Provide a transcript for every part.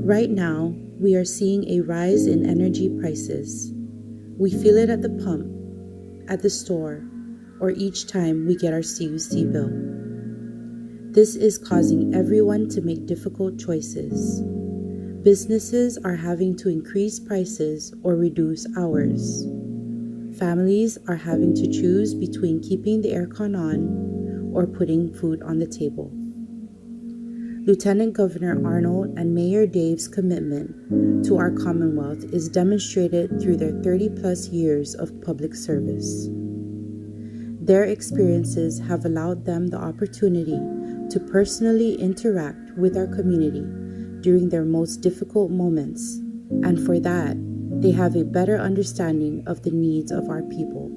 Right now, we are seeing a rise in energy prices. We feel it at the pump, at the store, or each time we get our CUC bill. This is causing everyone to make difficult choices. Businesses are having to increase prices or reduce hours. Families are having to choose between keeping the aircon on or putting food on the table. Lieutenant Governor Arnold and Mayor Dave's commitment to our Commonwealth is demonstrated through their 30-plus years of public service. Their experiences have allowed them the opportunity to personally interact with our community during their most difficult moments, and for that, they have a better understanding of the needs of our people.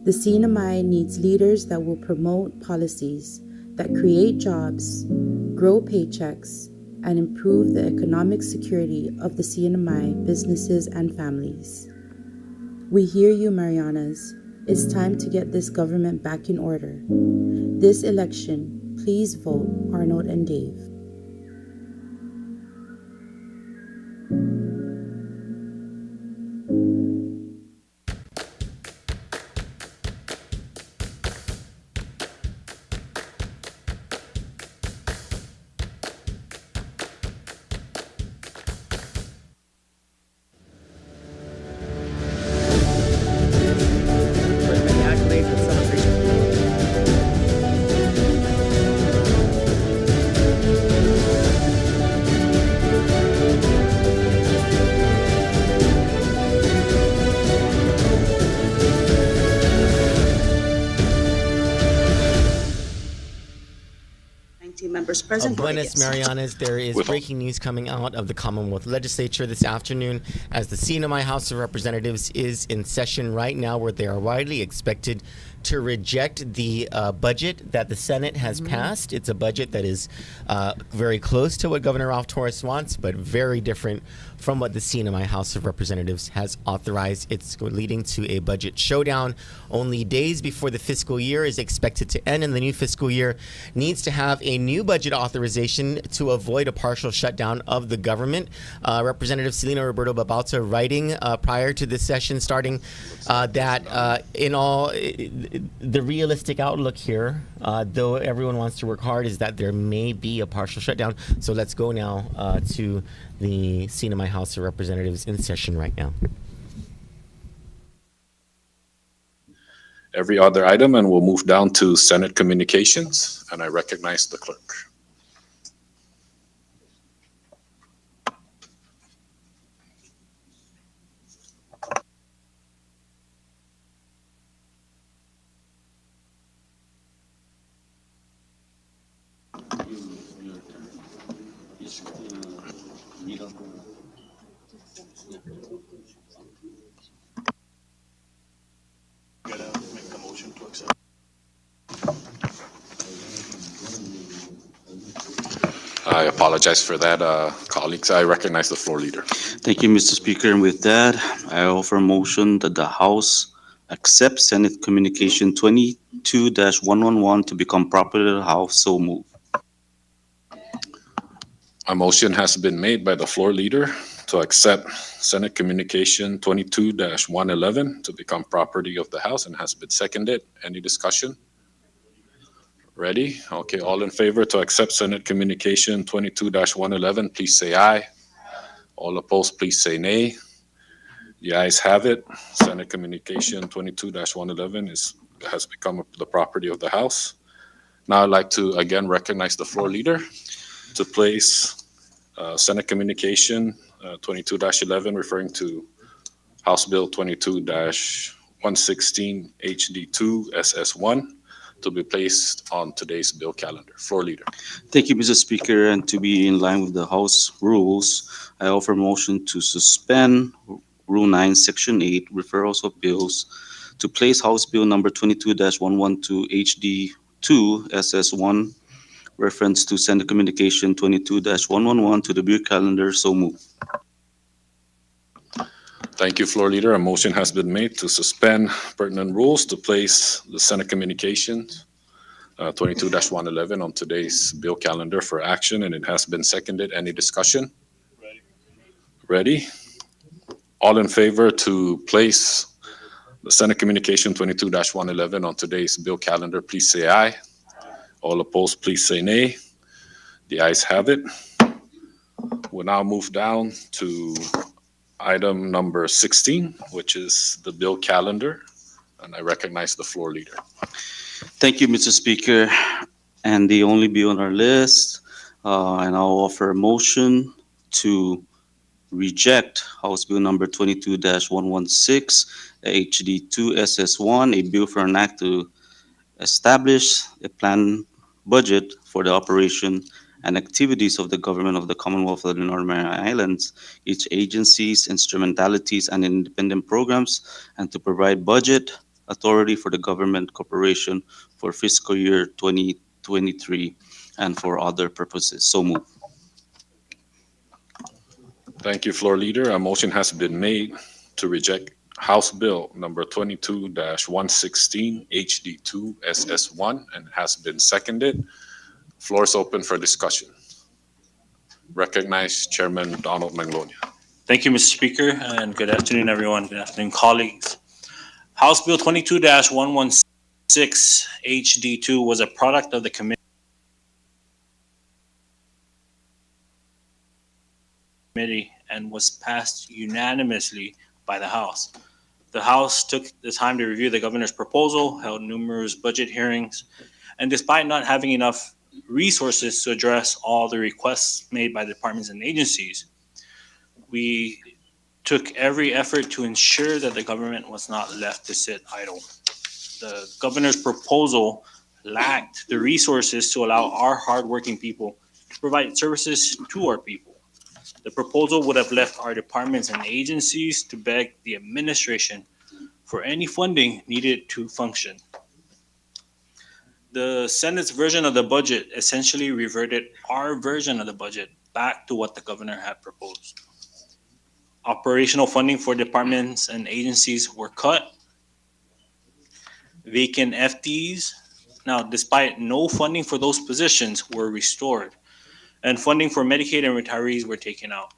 The CNMI needs leaders that will promote policies that create jobs, grow paychecks, and improve the economic security of the CNMI businesses and families. We hear you, Marianas. It's time to get this government back in order. This election, please vote Arnold and Dave. Members present. Buenas Marianas, there is breaking news coming out of the Commonwealth Legislature this afternoon as the CNMI House of Representatives is in session right now, where they are widely expected to reject the budget that the Senate has passed. It's a budget that is very close to what Governor Ralph Torres wants, but very different from what the CNMI House of Representatives has authorized. It's leading to a budget showdown only days before the fiscal year is expected to end, and the new fiscal year needs to have a new budget authorization to avoid a partial shutdown of the government. Representative Celina Roberto Babalta writing prior to this session starting that in all, the realistic outlook here, though everyone wants to work hard, is that there may be a partial shutdown. So let's go now to the CNMI House of Representatives in session right now. Every other item, and we'll move down to Senate communications, and I recognize the clerk. I apologize for that, colleagues. I recognize the floor leader. Thank you, Mr. Speaker. And with that, I offer a motion that the House accept Senate Communication 22-111 to become property of the House. So move. A motion has been made by the floor leader to accept Senate Communication 22-111 to become property of the House, and has been seconded. Any discussion? Ready? Okay, all in favor to accept Senate Communication 22-111, please say aye. All opposed, please say nay. The ayes have it. Senate Communication 22-111 has become the property of the House. Now I'd like to again recognize the floor leader to place Senate Communication 22-11, referring to House Bill 22-116 HD2 SS1, to be placed on today's bill calendar. Floor leader. Thank you, Mr. Speaker. And to be in line with the House rules, I offer a motion to suspend Rule 9, Section 8, referrals of bills, to place House Bill number 22-112 HD2 SS1, reference to Senate Communication 22-111 to the bill calendar. So move. Thank you, floor leader. A motion has been made to suspend pertinent rules to place the Senate Communications 22-111 on today's bill calendar for action, and it has been seconded. Any discussion? Ready? All in favor to place the Senate Communication 22-111 on today's bill calendar, please say aye. All opposed, please say nay. The ayes have it. We'll now move down to item number 16, which is the bill calendar, and I recognize the floor leader. Thank you, Mr. Speaker. And the only bill on our list, and I'll offer a motion to reject House Bill number 22-116, HD2 SS1, a bill for an act to establish a planned budget for the operation and activities of the government of the Commonwealth of the Northern Mariana Islands, its agencies, instrumentalities, and independent programs, and to provide budget authority for the government corporation for fiscal year 2023 and for other purposes. So move. Thank you, floor leader. A motion has been made to reject House Bill number 22-116 HD2 SS1 and has been seconded. Floor is open for discussion. Recognize Chairman Donald Manglonia. Thank you, Mr. Speaker, and good afternoon, everyone. Good afternoon, colleagues. House Bill 22-116 HD2 was a product of the committee and was passed unanimously by the House. The House took the time to review the governor's proposal, held numerous budget hearings, and despite not having enough resources to address all the requests made by departments and agencies, we took every effort to ensure that the government was not left to sit idle. The governor's proposal lacked the resources to allow our hardworking people to provide services to our people. The proposal would have left our departments and agencies to beg the administration for any funding needed to function. The Senate's version of the budget essentially reverted our version of the budget back to what the governor had proposed. Operational funding for departments and agencies were cut. Vacant FTEs, now despite no funding for those positions, were restored, and funding for Medicaid and retirees were taken out.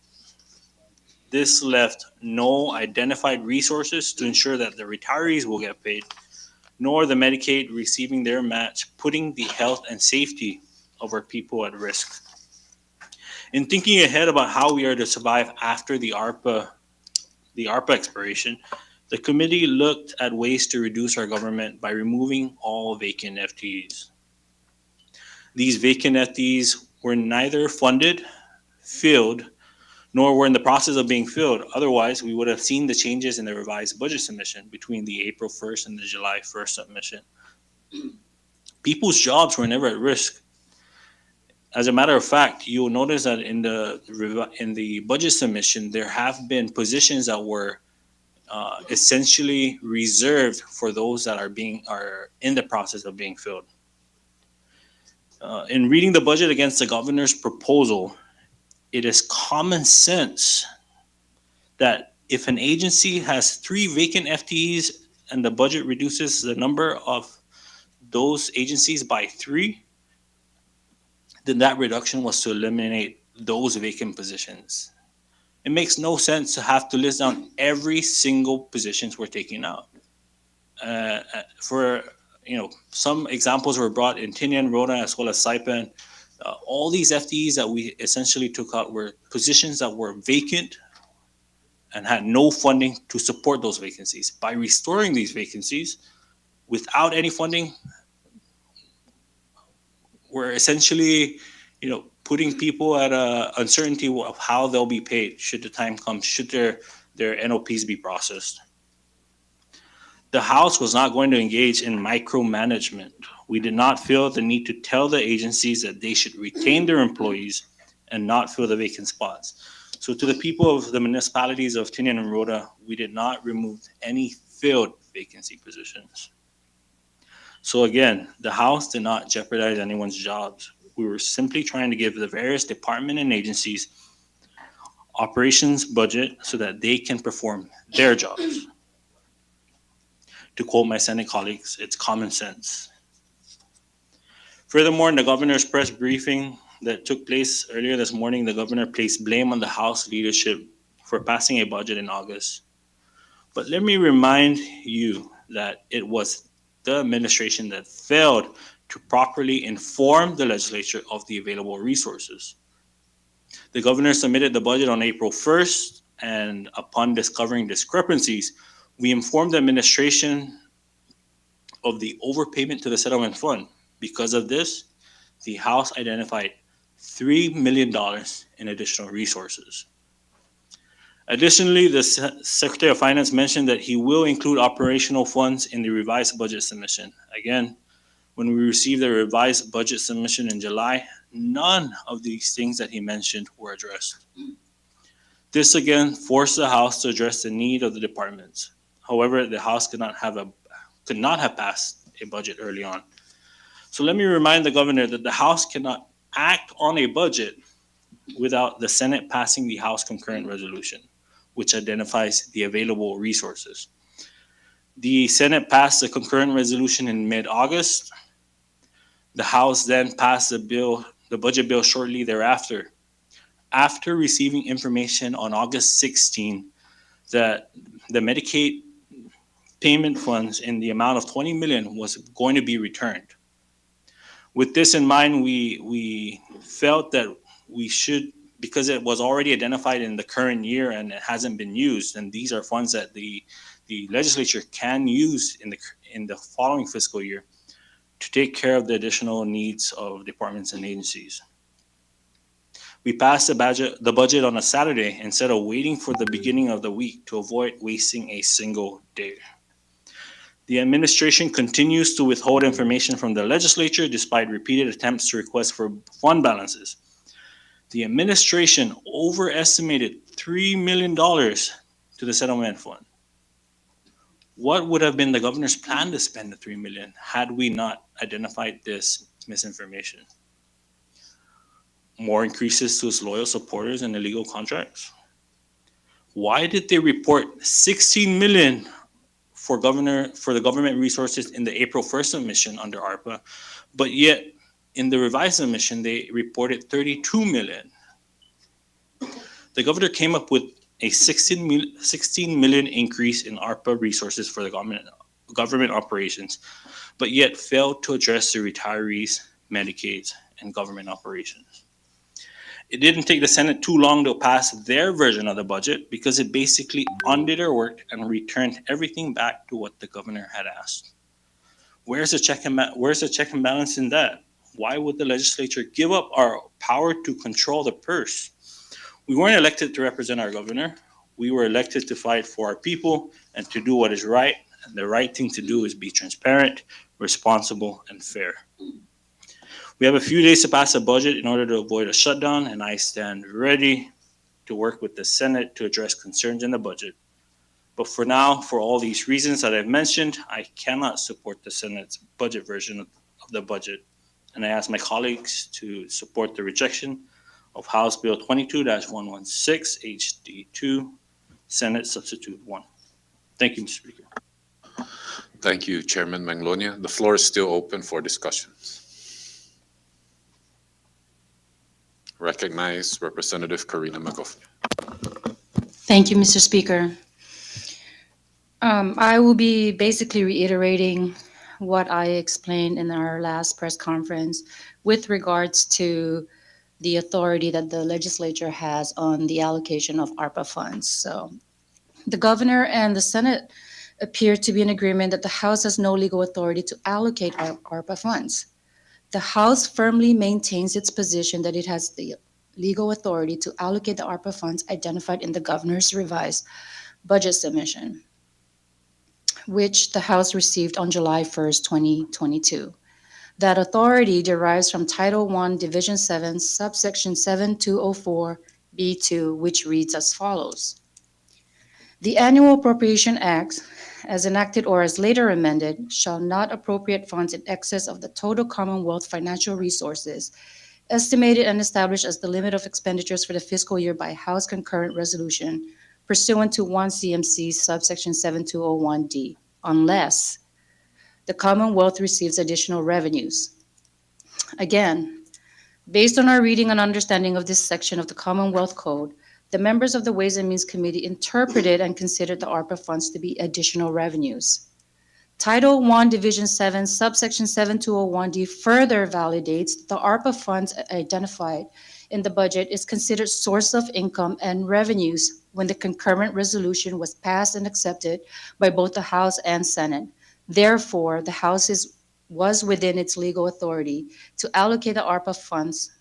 This left no identified resources to ensure that the retirees will get paid, nor the Medicaid receiving their match, putting the health and safety of our people at risk. In thinking ahead about how we are to survive after the ARPA expiration, the committee looked at ways to reduce our government by removing all vacant FTEs. These vacant FTEs were neither funded, filled, nor were in the process of being filled. Otherwise, we would have seen the changes in the revised budget submission between the April 1st and the July 1st submission. People's jobs were never at risk. As a matter of fact, you'll notice that in the budget submission, there have been positions that were essentially reserved for those that are in the process of being filled. In reading the budget against the governor's proposal, it is common sense that if an agency has 3 vacant FTEs and the budget reduces the number of those agencies by 3, then that reduction was to eliminate those vacant positions. It makes no sense to have to list down every single positions we're taking out. Some examples were brought in Tinian, Rhoda, as well as Saipan. All these FTEs that we essentially took out were positions that were vacant and had no funding to support those vacancies. By restoring these vacancies without any funding, we're essentially, putting people at uncertainty of how they'll be paid should the time come, should their NOPs be processed. The House was not going to engage in micromanagement. We did not feel the need to tell the agencies that they should retain their employees and not fill the vacant spots. So to the people of the municipalities of Tinian and Rhoda, we did not remove any filled vacancy positions. So again, the House did not jeopardize anyone's jobs. We were simply trying to give the various department and agencies operations budget so that they can perform their jobs. To quote my Senate colleagues, it's common sense. Furthermore, in the governor's press briefing that took place earlier this morning, the governor placed blame on the House leadership for passing a budget in August. But let me remind you that it was the administration that failed to properly inform the legislature of the available resources. The governor submitted the budget on April 1st, and upon discovering discrepancies, we informed the administration of the overpayment to the settlement fund. Because of this, the House identified $3 million in additional resources. Additionally, the Secretary of Finance mentioned that he will include operational funds in the revised budget submission. Again, when we received the revised budget submission in July, none of these things that he mentioned were addressed. This again forced the House to address the need of the departments. However, the House could not have passed a budget early on. So let me remind the governor that the House cannot act on a budget without the Senate passing the House concurrent resolution, which identifies the available resources. The Senate passed the concurrent resolution in mid-August. The House then passed the budget bill shortly thereafter. After receiving information on August 16 that the Medicaid payment funds in the amount of $20 million was going to be returned. With this in mind, we felt that we should, because it was already identified in the current year and it hasn't been used, and these are funds that the legislature can use in the following fiscal year to take care of the additional needs of departments and agencies. We passed the budget on a Saturday instead of waiting for the beginning of the week to avoid wasting a single day. The administration continues to withhold information from the legislature despite repeated attempts to request for fund balances. The administration overestimated $3 million to the settlement fund. What would have been the governor's plan to spend the $3 million had we not identified this misinformation? More increases to his loyal supporters and illegal contracts? Why did they report $16 million for the government resources in the April 1st submission under ARPA, but yet in the revised submission they reported $32 million? The governor came up with a $16 million increase in ARPA resources for the government operations, but yet failed to address the retirees, Medicaid, and government operations. It didn't take the Senate too long to pass their version of the budget because it basically undid their work and returned everything back to what the governor had asked. Where's the check and balance in that? Why would the legislature give up our power to control the purse? We weren't elected to represent our governor. We were elected to fight for our people and to do what is right. And the right thing to do is be transparent, responsible, and fair. We have a few days to pass a budget in order to avoid a shutdown, and I stand ready to work with the Senate to address concerns in the budget. But for now, for all these reasons that I've mentioned, I cannot support the Senate's budget version of the budget. And I ask my colleagues to support the rejection of House Bill 22-116 HD2, Senate Substitute 1. Thank you, Mr. Speaker. Thank you, Chairman Manglonia. The floor is still open for discussions. Recognize Representative Karina Magoffin. Thank you, Mr. Speaker. I will be basically reiterating what I explained in our last press conference with regards to the authority that the legislature has on the allocation of ARPA funds. So the governor and the Senate appear to be in agreement that the House has no legal authority to allocate ARPA funds. The House firmly maintains its position that it has the legal authority to allocate the ARPA funds identified in the governor's revised budget submission, which the House received on July 1st, 2022. That authority derives from Title I, Division 7, subsection 7204B2, which reads as follows. The Annual Appropriation Act, as enacted or as later amended, shall not appropriate funds in excess of the total Commonwealth financial resources estimated and established as the limit of expenditures for the fiscal year by House concurrent resolution pursuant to 1 CMC subsection 7201D, unless the Commonwealth receives additional revenues. Again, based on our reading and understanding of this section of the Commonwealth Code, the members of the Ways and Means Committee interpreted and considered the ARPA funds to be additional revenues. Title I, Division 7, subsection 7201D further validates that the ARPA funds identified in the budget is considered source of income and revenues when the concurrent resolution was passed and accepted by both the House and Senate. Therefore, the House was within its legal authority to allocate the ARPA funds,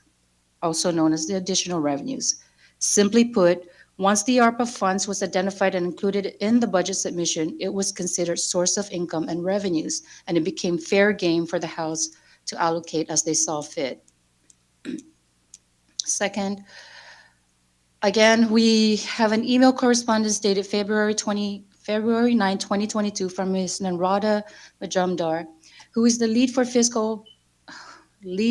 also known as the additional revenues. Simply put, once the ARPA funds was identified and included in the budget submission, it was considered source of income and revenues, and it became fair game for the House to allocate as they saw fit. Second, again, we have an email correspondence dated February 9, 2022 from Ms. Nanrada Majumdar, who is the lead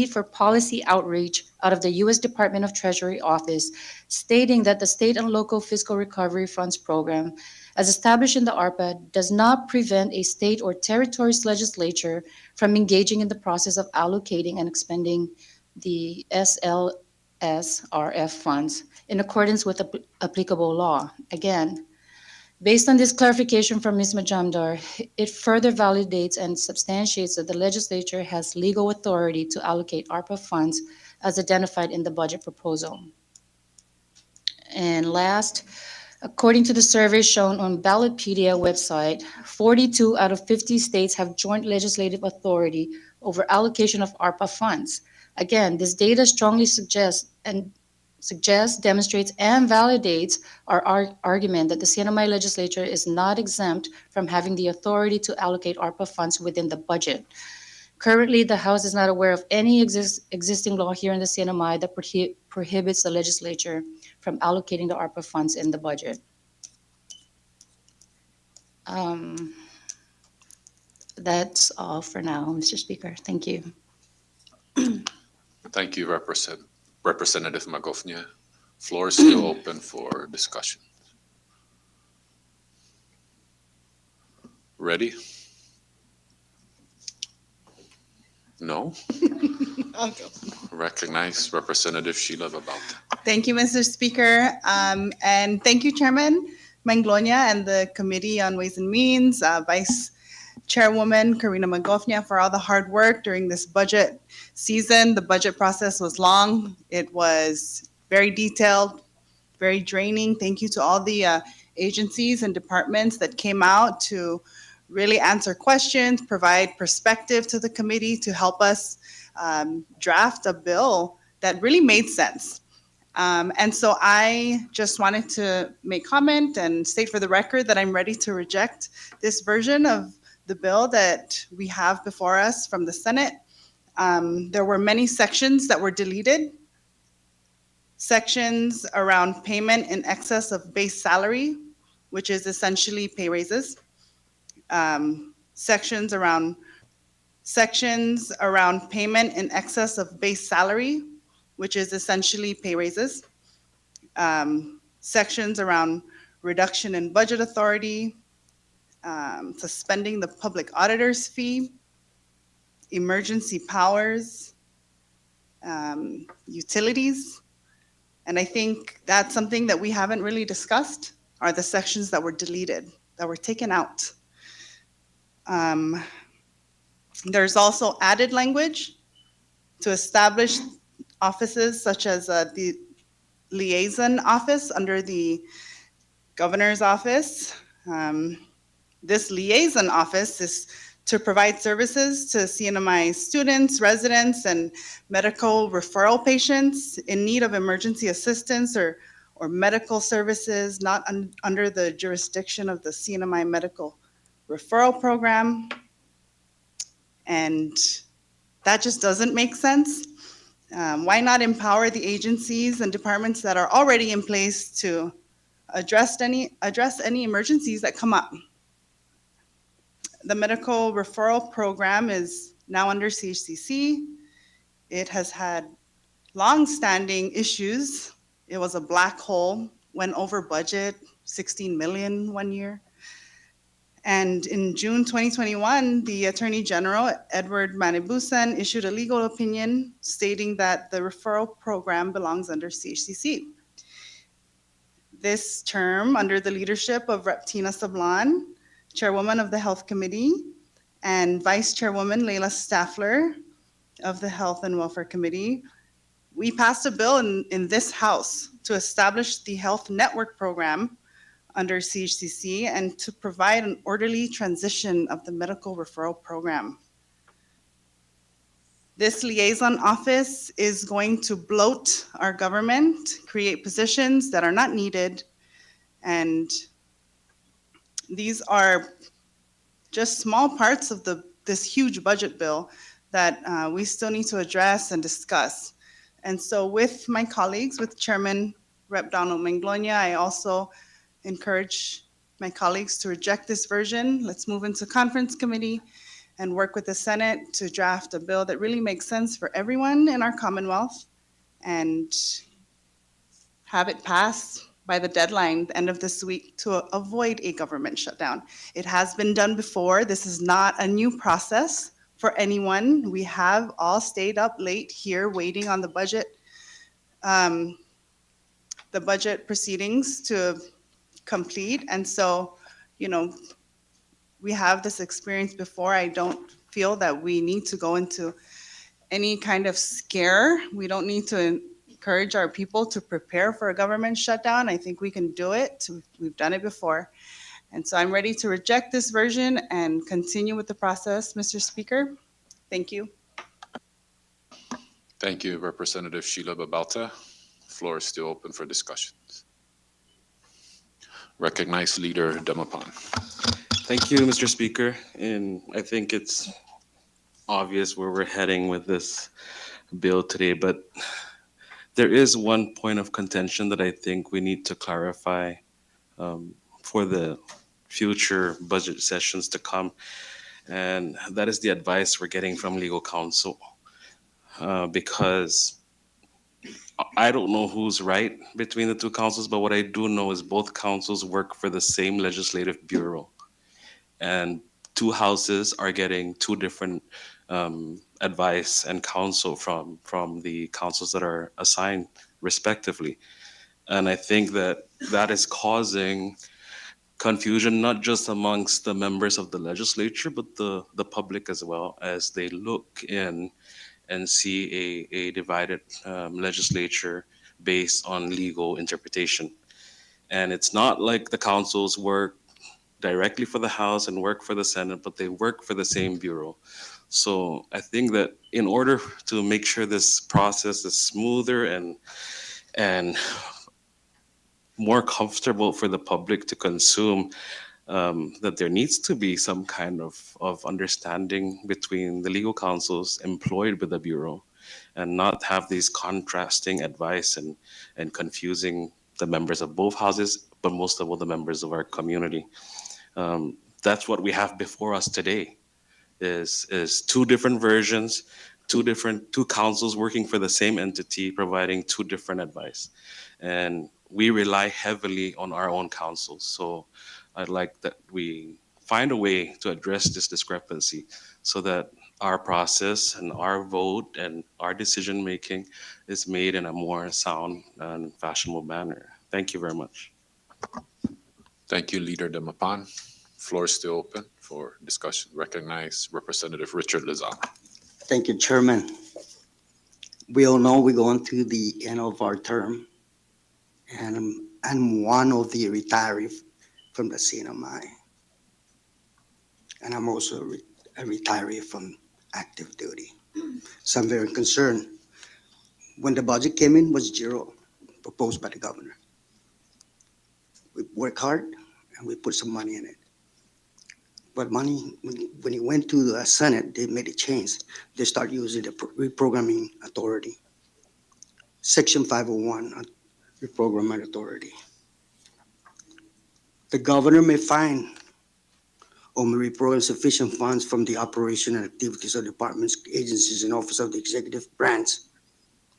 for policy outreach out of the U.S. Department of Treasury office, stating that the state and local fiscal recovery funds program, as established in the ARPA, does not prevent a state or territory's legislature from engaging in the process of allocating and expending the SLSRF funds in accordance with applicable law. Again, based on this clarification from Ms. Majumdar, it further validates and substantiates that the legislature has legal authority to allocate ARPA funds as identified in the budget proposal. And last, according to the survey shown on Ballotpedia website, 42 out of 50 states have joint legislative authority over allocation of ARPA funds. Again, this data strongly suggests, demonstrates, and validates our argument that the CNMI legislature is not exempt from having the authority to allocate ARPA funds within the budget. Currently, the House is not aware of any existing law here in the CNMI that prohibits the legislature from allocating the ARPA funds in the budget. That's all for now, Mr. Speaker. Thank you. Thank you, Representative Magofnia. Floor is still open for discussion. Ready? No? Okay. Recognize Representative Sheila Vabalta. Thank you, Mr. Speaker. And thank you, Chairman Manglonia and the Committee on Ways and Means, Vice Chairwoman Karina Magofnia, for all the hard work during this budget season. The budget process was long. It was very detailed, very draining. Thank you to all the agencies and departments that came out to really answer questions, provide perspective to the committee to help us draft a bill that really made sense. And so I just wanted to make comment and state for the record that I'm ready to reject this version of the bill that we have before us from the Senate. There were many sections that were deleted. Sections around payment in excess of base salary, which is essentially pay raises. Sections around payment in excess of base salary, which is essentially pay raises. Sections around reduction in budget authority, suspending the public auditor's fee, emergency powers, utilities. And I think that's something that we haven't really discussed, are the sections that were deleted, that were taken out. There's also added language to establish offices such as the Liaison Office under the Governor's Office. This Liaison Office is to provide services to CNMI students, residents, and medical referral patients in need of emergency assistance or medical services not under the jurisdiction of the CNMI Medical Referral Program. And that just doesn't make sense. Why not empower the agencies and departments that are already in place to address any emergencies that come up? The Medical Referral Program is now under CHCC. It has had long-standing issues. It was a black hole, went over budget, 16 million one year. And in June 2021, the Attorney General, Edward Manibusan, issued a legal opinion stating that the referral program belongs under CHCC. This term, under the leadership of Rep. Tina Sablan, Chairwoman of the Health Committee, and Vice Chairwoman Leila Staffler of the Health and Welfare Committee, we passed a bill in this House to establish the Health Network Program under CHCC and to provide an orderly transition of the medical referral program. This liaison office is going to bloat our government, create positions that are not needed, and these are just small parts of this huge budget bill that we still need to address and discuss. And so with my colleagues, with Chairman Rep. Donald Manglonia, I also encourage my colleagues to reject this version. Let's move into conference committee and work with the Senate to draft a bill that really makes sense for everyone in our Commonwealth and have it pass by the deadline, the end of this week, to avoid a government shutdown. It has been done before. This is not a new process for anyone. We have all stayed up late here waiting on the budget proceedings to complete. And so, we have this experience before. I don't feel that we need to go into any kind of scare. We don't need to encourage our people to prepare for a government shutdown. I think we can do it. We've done it before. And so I'm ready to reject this version and continue with the process, Mr. Speaker. Thank you. Thank you, Representative Sheila Babalta. Floor is still open for discussions. Recognize Leader Demapan. Thank you, Mr. Speaker. And I think it's obvious where we're heading with this bill today, but there is one point of contention that I think we need to clarify for the future budget sessions to come, and that is the advice we're getting from legal counsel. Because I don't know who's right between the two councils, but what I do know is both councils work for the same legislative bureau. And two houses are getting two different advice and counsel from the councils that are assigned respectively. And I think that is causing confusion, not just amongst the members of the legislature, but the public as well, as they look in and see a divided legislature based on legal interpretation. And it's not like the councils work directly for the House and work for the Senate, but they work for the same bureau. So I think that in order to make sure this process is smoother and more comfortable for the public to consume, that there needs to be some kind of understanding between the legal counsels employed with the bureau and not have these contrasting advice and confusing the members of both houses, but most of all the members of our community. That's what we have before us today is two different versions, two councils working for the same entity, providing two different advice. And we rely heavily on our own councils. So I'd like that we find a way to address this discrepancy so that our process and our vote and our decision making is made in a more sound and fashionable manner. Thank you very much. Thank you, Leader Demapan. Floor is still open for discussion. Recognize Representative Richard Lozano. Thank you, Chairman. We all know we're going to the end of our term, and I'm one of the retirees from the CNMI. And I'm also a retiree from active duty. So I'm very concerned. When the budget came in, it was zero, proposed by the governor. We worked hard and we put some money in it. But money, when it went to the Senate, they made a change. They start using the reprogramming authority. Section 501, reprogramming authority. The governor may find or may reprogram sufficient funds from the operation and activities of departments, agencies, and office of the executive branch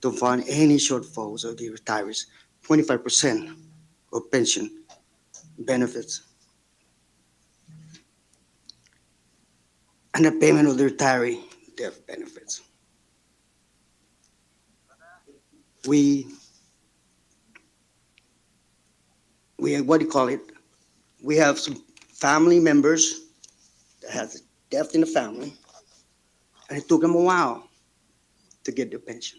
to fund any shortfalls of the retirees, 25% of pension benefits. and the payment of the retiree death benefits. We, what do you call it? We have some family members that has death in the family, and it took them a while to get their pension.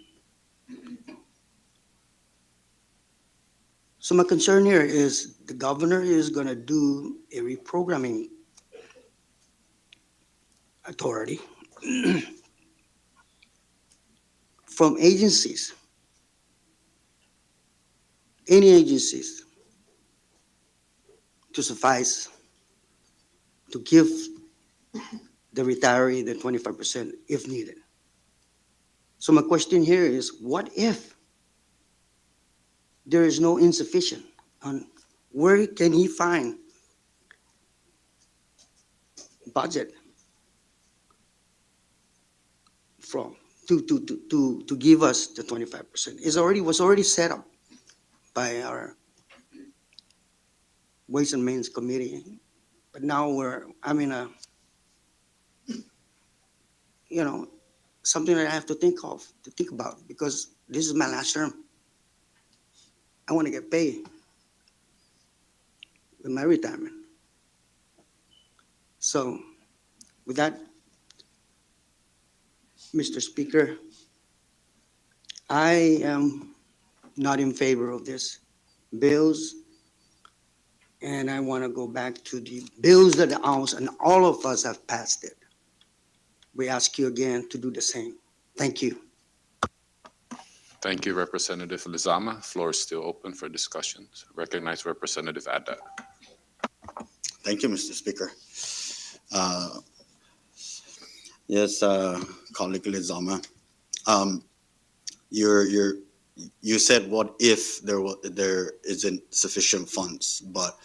So my concern here is the governor is going to do a reprogramming authority from agencies, any agencies, to suffice to give the retiree the 25% if needed. So my question here is, what if there is no insufficient? On where can he find budget from to give us the 25%? Was already set up by our Ways and Means Committee, but now I'm in a, something that I have to think about, because this is my last term. I want to get paid with my retirement. So with that, Mr. Speaker, I am not in favor of this bills, and I want to go back to the bills that the House and all of us have passed it. We ask you again to do the same. Thank you. Thank you, Representative Lizama. Floor is still open for discussions. Recognize Representative Adda. Thank you, Mr. Speaker. Uh, Yes, colleague Lizama. You said what if there isn't sufficient funds, but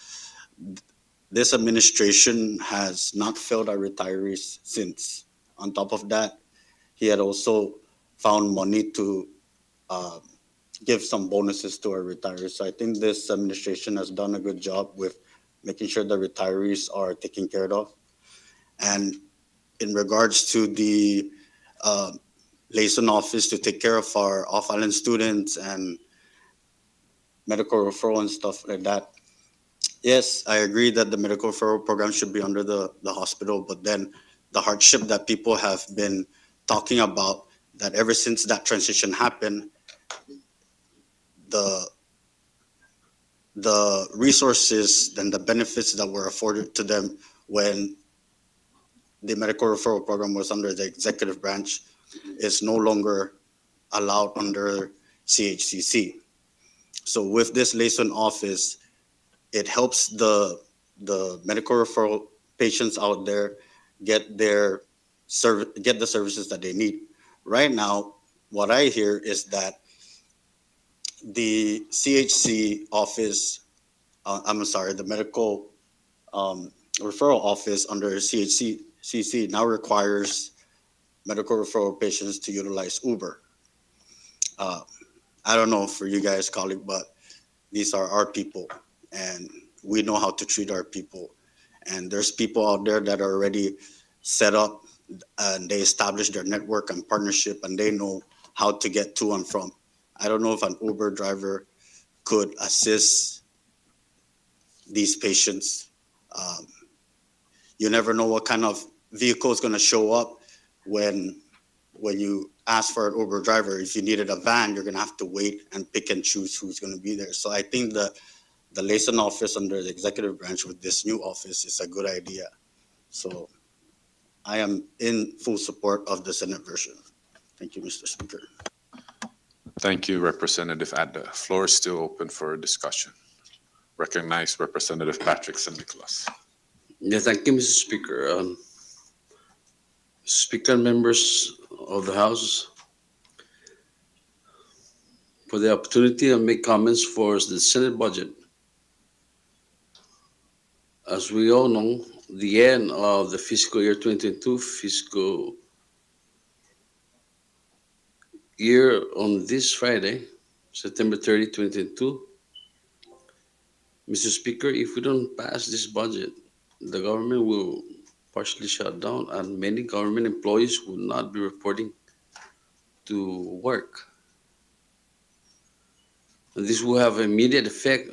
this administration has not failed our retirees since. On top of that, he had also found money to uh, give some bonuses to our retirees. So I think this administration has done a good job with making sure the retirees are taken care of. And in regards to the Liaison Office to take care of our off-island students and medical referral and stuff like that, yes, I agree that the medical referral program should be under the hospital, but then the hardship that people have been talking about, that ever since that transition happened, the resources and the benefits that were afforded to them when the medical referral program was under the executive branch is no longer allowed under CHCC. So with this liaison office, it helps the medical referral patients out there get the services that they need. Right now, what I hear is that the CHC office, I'm sorry, the medical referral office under CHCC now requires medical referral patients to utilize Uber. Uh, I don't know for you guys, colleague, but these are our people, and we know how to treat our people. And there's people out there that are already set up and they establish their network and partnership, and they know how to get to and from. I don't know if an Uber driver could assist these patients. Um, you never know what kind of vehicle is going to show up when you ask for an Uber driver. If you needed a van, you're going to have to wait and pick and choose who's going to be there. So I think the liaison office under the executive branch with this new office is a good idea. So I am in full support of the Senate version. Thank you, Mr. Speaker. Thank you, Representative Adda. Floor is still open for discussion. Recognize Representative Patrick San Nicolas. Yeah, thank you, Mr. Speaker. Speaker and members of the House, for the opportunity to make comments for the Senate budget. As we all know, the end of the fiscal year 2022 fiscal year on this Friday, September 30, 2022. Mr. Speaker, if we don't pass this budget, the government will partially shut down, and many government employees would not be reporting to work. And this will have immediate effect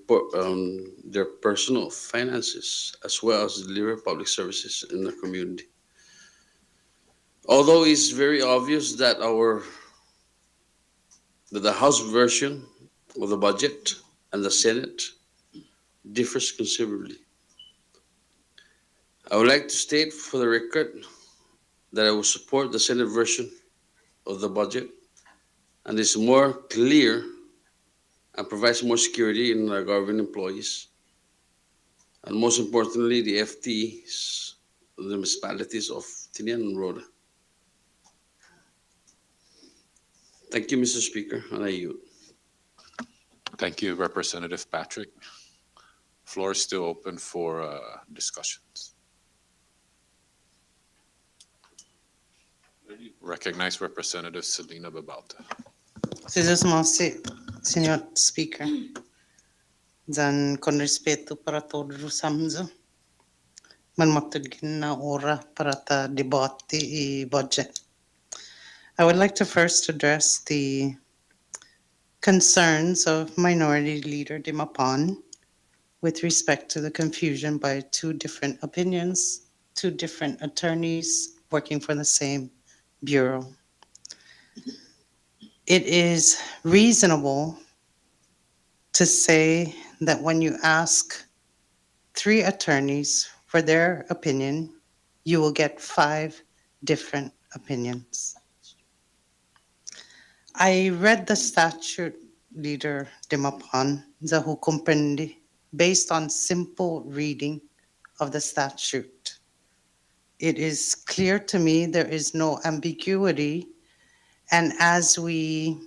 on their personal finances as well as deliver public services in the community. Although it's very obvious that the House version of the budget and the Senate differs considerably. I would like to state for the record that I will support the Senate version of the budget and is more clear and provides more security in our government employees. And most importantly, the FTEs, the municipalities of Tinian and Rhoda. Thank you, Mr. Speaker, and I yield. Thank you, Representative Patrick. Floor is still open for discussions. Recognize Representative Selena Babalta. Signor Speaker, dan con rispetto para todos os samzo, man matugin na ora para ta debate I budget. I would like to first address the concerns of Minority Leader Dimapan with respect to the confusion by two different opinions, two different attorneys working for the same bureau. It is reasonable to say that when you ask 3 attorneys for their opinion, you will get 5 different opinions. I read the statute, Leader Dimapan, the hukumpendi, based on simple reading of the statute. It is clear to me there is no ambiguity, and as we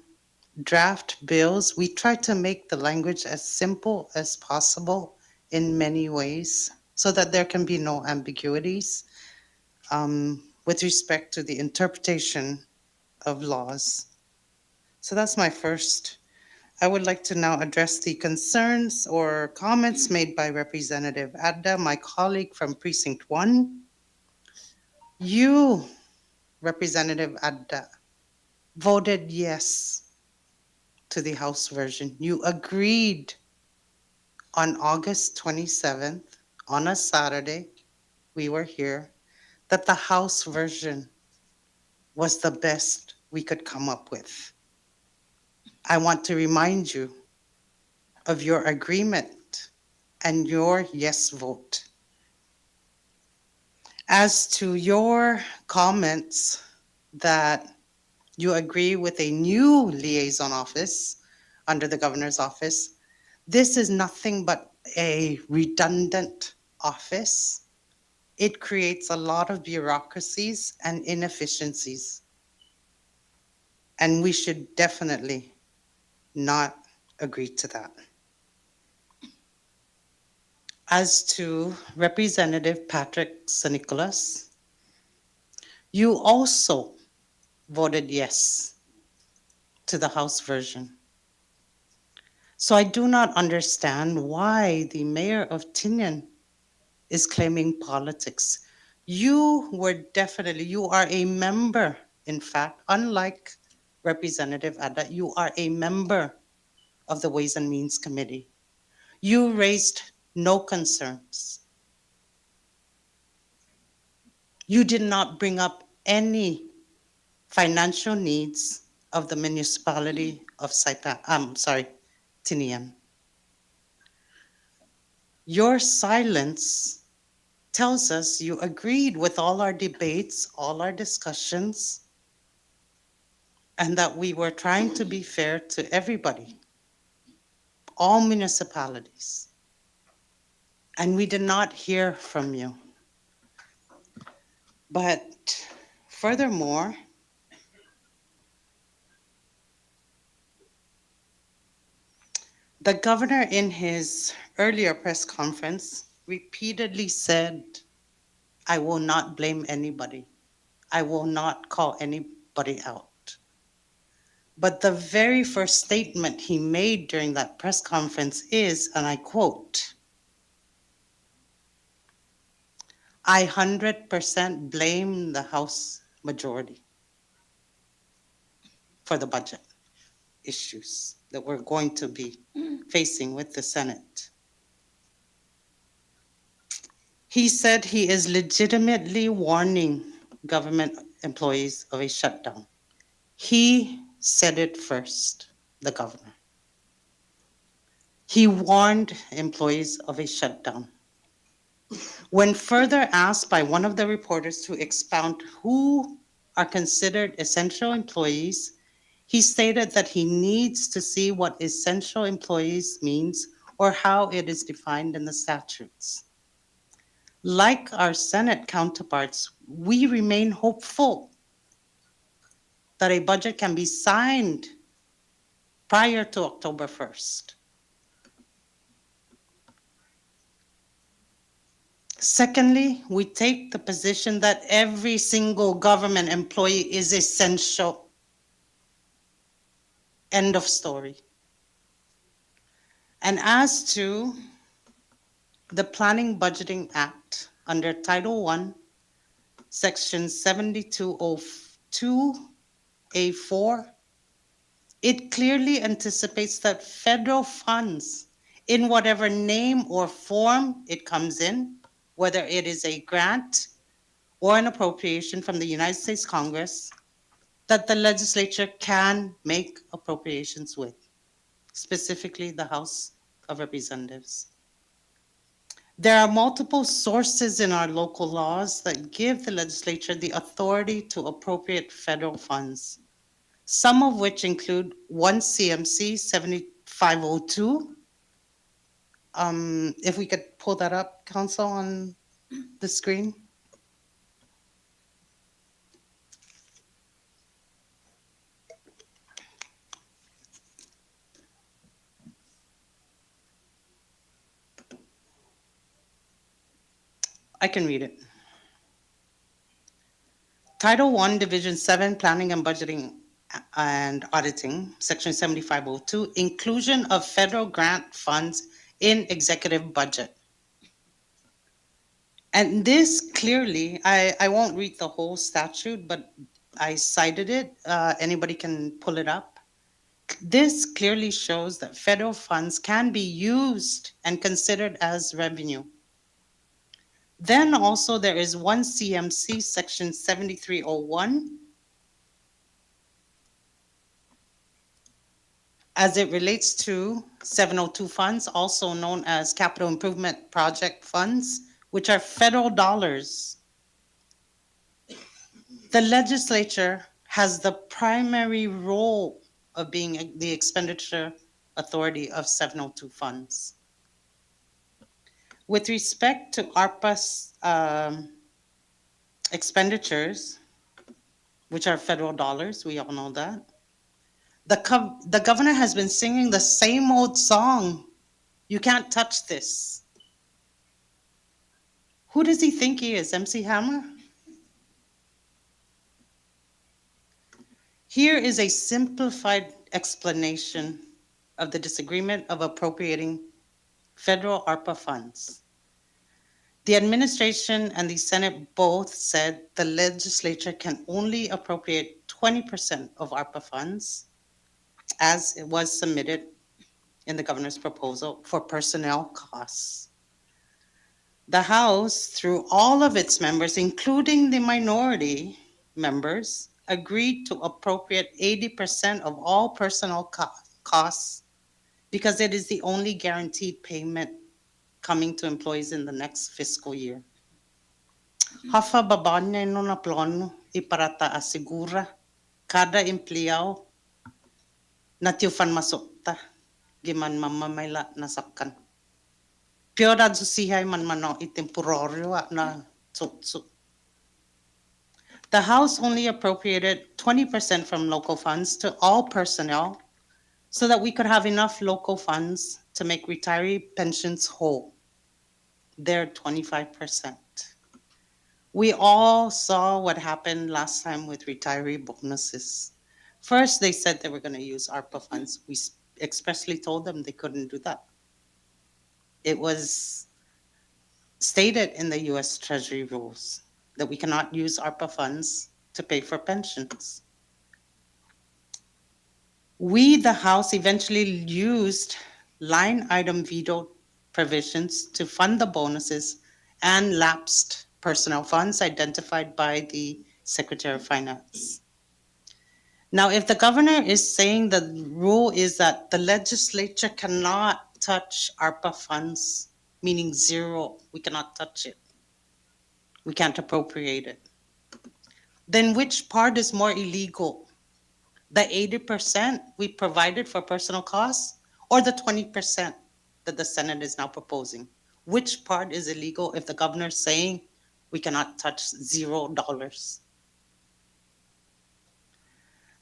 draft bills, we try to make the language as simple as possible in many ways so that there can be no ambiguities with respect to the interpretation of laws. So that's my first. I would like to now address the concerns or comments made by Representative Adda, my colleague from Precinct 1. You, Representative Adda, voted yes to the House version. You agreed on August 27th, on a Saturday, we were here, that the House version was the best we could come up with. I want to remind you of your agreement and your yes vote. As to your comments that you agree with a new liaison office under the governor's office, this is nothing but a redundant office. It creates a lot of bureaucracies and inefficiencies. And we should definitely not agree to that. As to Representative Patrick Sanicolas, you also voted yes to the House version. So I do not understand why the mayor of Tinian is claiming politics. You are a member, in fact, unlike Representative Adda, you are a member of the Ways and Means Committee. You raised no concerns. You did not bring up any financial needs of the municipality of Tinian. Your silence tells us you agreed with all our debates, all our discussions, and that we were trying to be fair to everybody, all municipalities. And we did not hear from you. But furthermore, the governor in his earlier press conference repeatedly said, I will not blame anybody. I will not call anybody out. But the very first statement he made during that press conference is, and I quote, I 100% blame the House majority for the budget issues that we're going to be facing with the Senate. He said he is legitimately warning government employees of a shutdown. He said it first, the governor. He warned employees of a shutdown. When further asked by one of the reporters to expound who are considered essential employees, he stated that he needs to see what essential employees means or how it is defined in the statutes. Like our Senate counterparts, we remain hopeful that a budget can be signed prior to October 1st. Secondly, we take the position that every single government employee is essential. End of story. And as to the Planning Budgeting Act under Title I, Section 7202A4, it clearly anticipates that federal funds, in whatever name or form it comes in, whether it is a grant or an appropriation from the United States Congress, that the legislature can make appropriations with, specifically the House of Representatives. There are multiple sources in our local laws that give the legislature the authority to appropriate federal funds, some of which include 1 CMC 7502. If we could pull that up, Council, on the screen. I can read it. Title I, Division 7, Planning and Budgeting and Auditing, Section 7502, Inclusion of Federal Grant Funds in Executive Budget. And this clearly, I won't read the whole statute, but I cited it. Anybody can pull it up. This clearly shows that federal funds can be used and considered as revenue. Then also there is 1 CMC Section 7301 as it relates to 702 funds, also known as capital improvement project funds, which are federal dollars. The legislature has the primary role of being the expenditure authority of 702 funds. With respect to ARPA's expenditures, which are federal dollars, we all know that. The governor has been singing the same old song. You can't touch this. Who does he think he is, MC Hammer? Here is a simplified explanation of the disagreement of appropriating federal ARPA funds. The administration and the Senate both said the legislature can only appropriate 20% of ARPA funds, as it was submitted in the governor's proposal, for personnel costs. The House, through all of its members, including the minority members, agreed to appropriate 80% of all personnel costs because it is the only guaranteed payment coming to employees in the next fiscal year. Hafa babanya no na plano iparata asigura kada empleo na tiufan masukta giman mamamayla nasakkan. Piorad susihay man mano itemporaryo na tsutsu. The House only appropriated 20% from local funds to all personnel so that we could have enough local funds to make retiree pensions whole. They're 25%. We all saw what happened last time with retiree bonuses. First, they said they were going to use ARPA funds. We expressly told them they couldn't do that. It was stated in the US Treasury rules that we cannot use ARPA funds to pay for pensions. We, the House, eventually used line item veto provisions to fund the bonuses and lapsed personnel funds identified by the Secretary of Finance. Now, if the governor is saying the rule is that the legislature cannot touch ARPA funds, meaning zero, we cannot touch it, we can't appropriate it, then which part is more illegal? The 80% we provided for personal costs or the 20% that the Senate is now proposing? Which part is illegal if the governor is saying we cannot touch $0?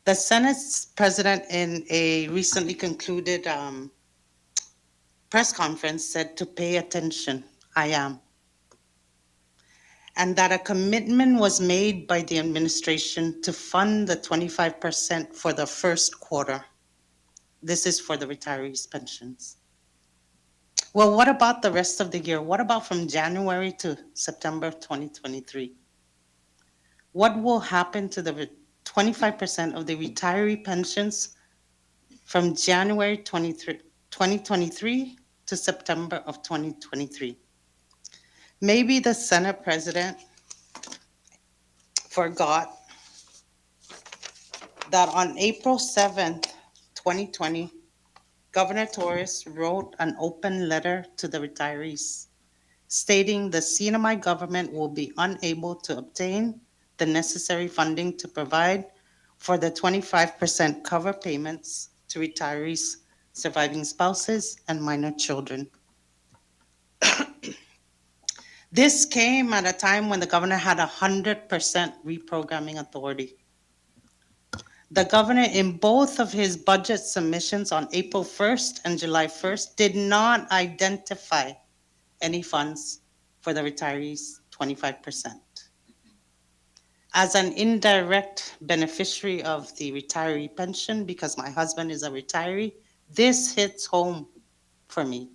The Senate's president in a recently concluded press conference said to pay attention. I am. And that a commitment was made by the administration to fund the 25% for the first quarter. This is for the retirees' pensions. Well, what about the rest of the year? What about from January to September 2023? What will happen to the 25% of the retiree pensions from January 2023 to September of 2023? Maybe the Senate president forgot that on April 7th, 2020, Governor Torres wrote an open letter to the retirees stating the CNMI government will be unable to obtain the necessary funding to provide for the 25% cover payments to retirees, surviving spouses, and minor children. This came at a time when the governor had 100% reprogramming authority. The governor, in both of his budget submissions on April 1st and July 1st, did not identify any funds for the retirees' 25%. As an indirect beneficiary of the retiree pension, because my husband is a retiree, this hits home for me.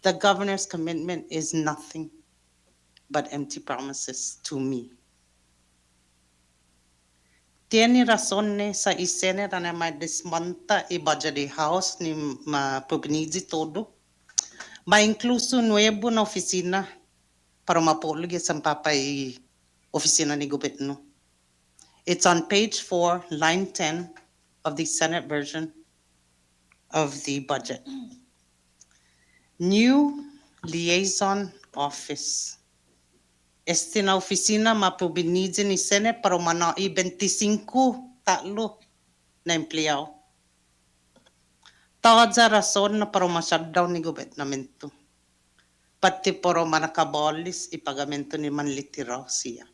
The governor's commitment is nothing but empty promises to me. Tiene razón sa isenera na may desmonta i budget di house ni mapugnizi todo. May incluso nuevo na oficina para mapulog sa papa i oficina ni gobyerno. It's on page 4, line 10 of the Senate version of the budget. New Liaison Office. Este na oficina mapubinidin ni Senate para mana i 25 talo na empleyado. Tawad sa rason na para ma-shutdown ni gobernamento. Pati para manakabalis ipagamento ni manlitiraw siya.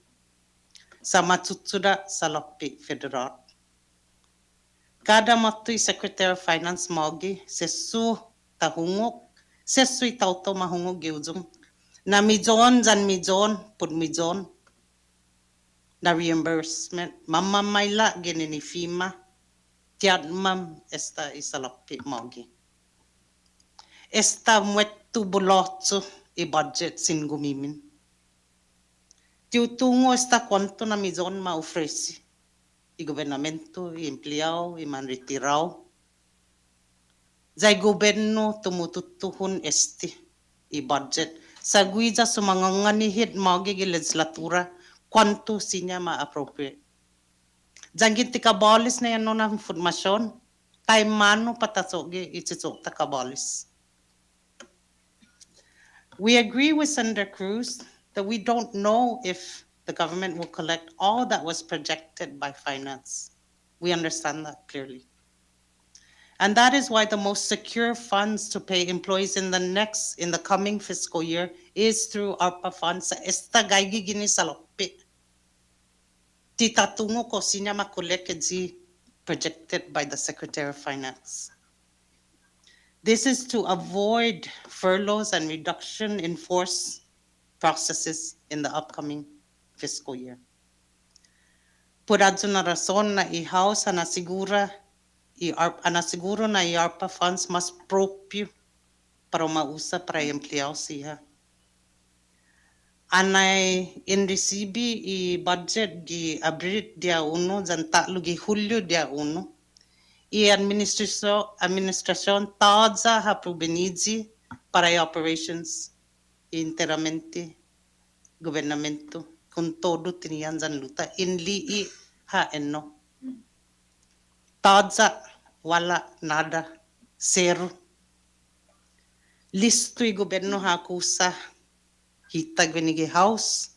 Sa matutsuda sa Lopi Federal. Kada mato'y Secretary of Finance mogi, sesu tahungok, sesu itauto mahungok giuzong. Na midyon, zan midyon, pud midyon, na reimbursement. Mamamayla, gini ni FEMA, tiyad mam, esta isalapi mogi. Esta muetu bulotso, i-budget sin gumimin. Tiutungo esta kwanto na midyon ma-ofresi. I-gobernamento, i-empleyao, i-manritiraw. Zay goberno tumututuhon esti, i-budget. Sa guida sa mga nganihit magiging legislatura, kwanto sinya ma-appropriate. Diyan tikabalis na yan na informasyon, tayo mano patasogi itsisok takabalis. We agree with Senator Cruz that we don't know if the government will collect all that was projected by finance. We understand that clearly. And that is why the most secure funds to pay employees in the coming fiscal year is through ARPA funds sa esta gaygigini sa lopi. Titatungo ko sinya makuleked si projected by the Secretary of Finance. This is to avoid furloughs and reduction in force processes in the upcoming fiscal year. Purad na rason na i-house na siguro na i-ARPA funds mas proprio para mausa para empleyado siya. Anay in recibi I budget di abrit dia uno dan tatlo gi Hulyo dia uno. I administración taza ha provenizi para I operations interamente gobernamento con todo tinian zan luta in li ha enno. Taza wala nada zero. Listo I gobyerno ha kusa hitag binigi house.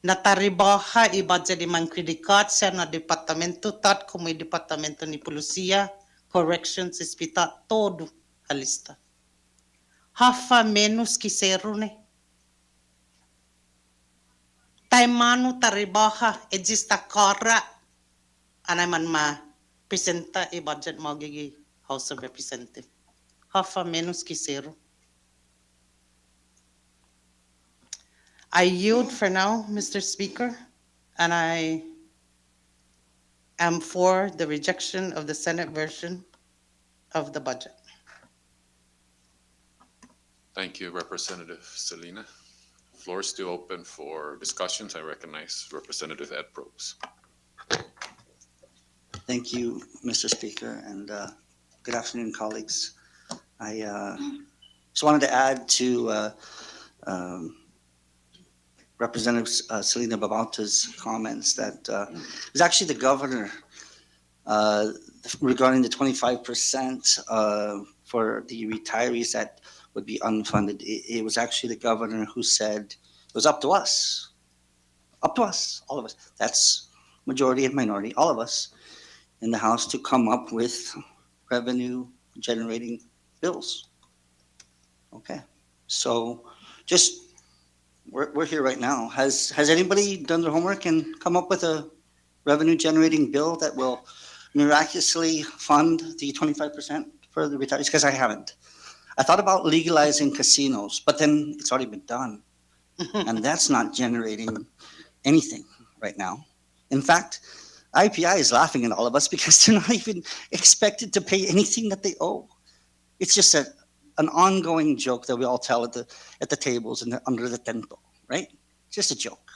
Nataribaha I budget di mangkredikat siya na departamento tat como I departamento ni Polusia, corrections, hospital, todo a lista. Hafa menos que zero ne. Taimano taribaha exista kara anay man ma presenta I budget mo gigi House of Representatives. Hafa menos que zero. I yield for now, Mr. Speaker, and I am for the rejection of the Senate version of the budget. Thank you, Representative Selena. Floor is still open for discussions. I recognize Representative Ed Probst. Thank you, Mr. Speaker, and good afternoon, colleagues. I just wanted to add to Representative Selena Babauta's comments that it was actually the governor regarding the 25% for the retirees that would be unfunded. It was actually the governor who said it was up to us, all of us. That's majority and minority, all of us in the House to come up with revenue generating bills. Okay, so just we're here right now. Has anybody done their homework and come up with a revenue generating bill that will miraculously fund the 25% for the retirees? Because I haven't. I thought about legalizing casinos, but then it's already been done. And that's not generating anything right now. In fact, IPI is laughing at all of us because they're not even expected to pay anything that they owe. It's just an ongoing joke that we all tell at the tables and under the tento, right? Just a joke.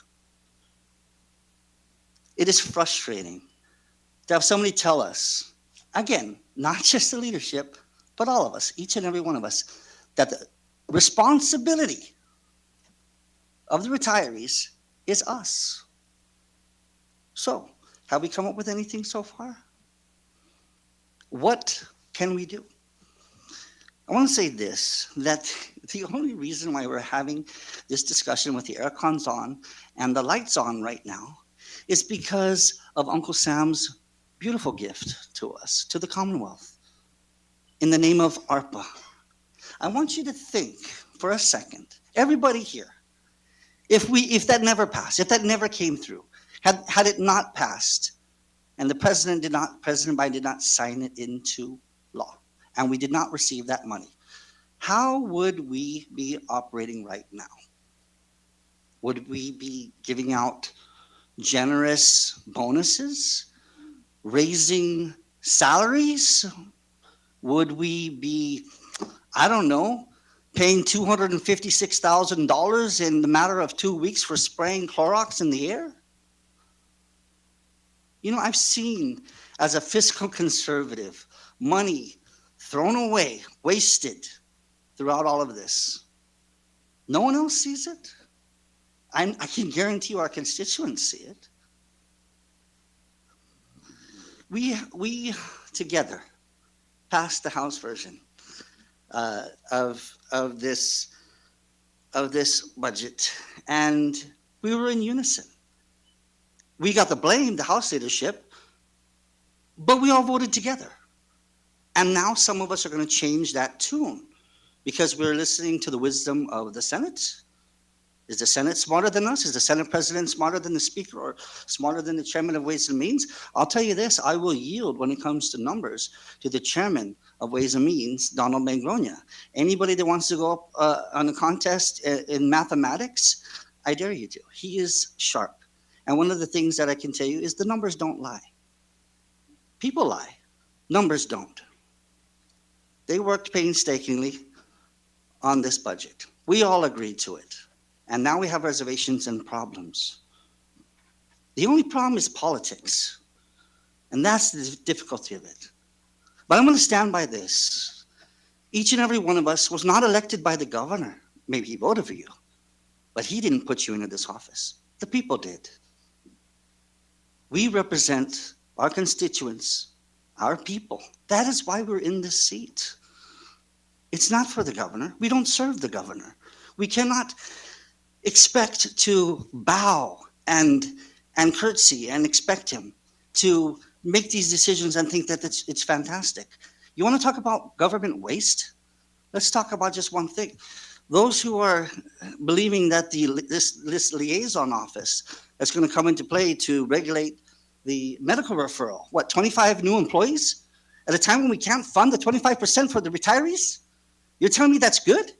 It is frustrating to have somebody tell us, again, not just the leadership, but all of us, each and every one of us, that the responsibility of the retirees is us. So, have we come up with anything so far? What can we do? I want to say this, that the only reason why we're having this discussion with the air cons on and the lights on right now is because of Uncle Sam's beautiful gift to us, to the Commonwealth, in the name of ARPA. I want you to think for a second, everybody here, if that never passed, if that never came through, had it not passed, and the President Biden did not sign it into law, and we did not receive that money, how would we be operating right now? Would we be giving out generous bonuses, raising salaries? Would we be, I don't know, paying $256,000 in the matter of 2 weeks for spraying Clorox in the air? You know, I've seen, as a fiscal conservative, money thrown away, wasted throughout all of this. No one else sees it. I can guarantee you our constituents see it. We together passed the House version of this budget, and we were in unison. We got the blame, the House leadership, but we all voted together. And now some of us are going to change that tune because we're listening to the wisdom of the Senate. Is the Senate smarter than us? Is the Senate President smarter than the Speaker or smarter than the Chairman of Ways and Means? I'll tell you this, I will yield when it comes to numbers to the Chairman of Ways and Means, Donald Mangrona. Anybody that wants to go up on a contest in mathematics, I dare you to. He is sharp. And one of the things that I can tell you is the numbers don't lie. People lie. Numbers don't. They worked painstakingly on this budget. We all agreed to it. And now we have reservations and problems. The only problem is politics. And that's the difficulty of it. But I'm going to stand by this. Each and every one of us was not elected by the governor. Maybe he voted for you, but he didn't put you into this office. The people did. We represent our constituents, our people. That is why we're in this seat. It's not for the governor. We don't serve the governor. We cannot expect to bow and curtsy and expect him to make these decisions and think that it's fantastic. You want to talk about government waste? Let's talk about just one thing. Those who are believing that this liaison office that's going to come into play to regulate the medical referral, 25 new employees at a time when we can't fund the 25% for the retirees? You're telling me that's good?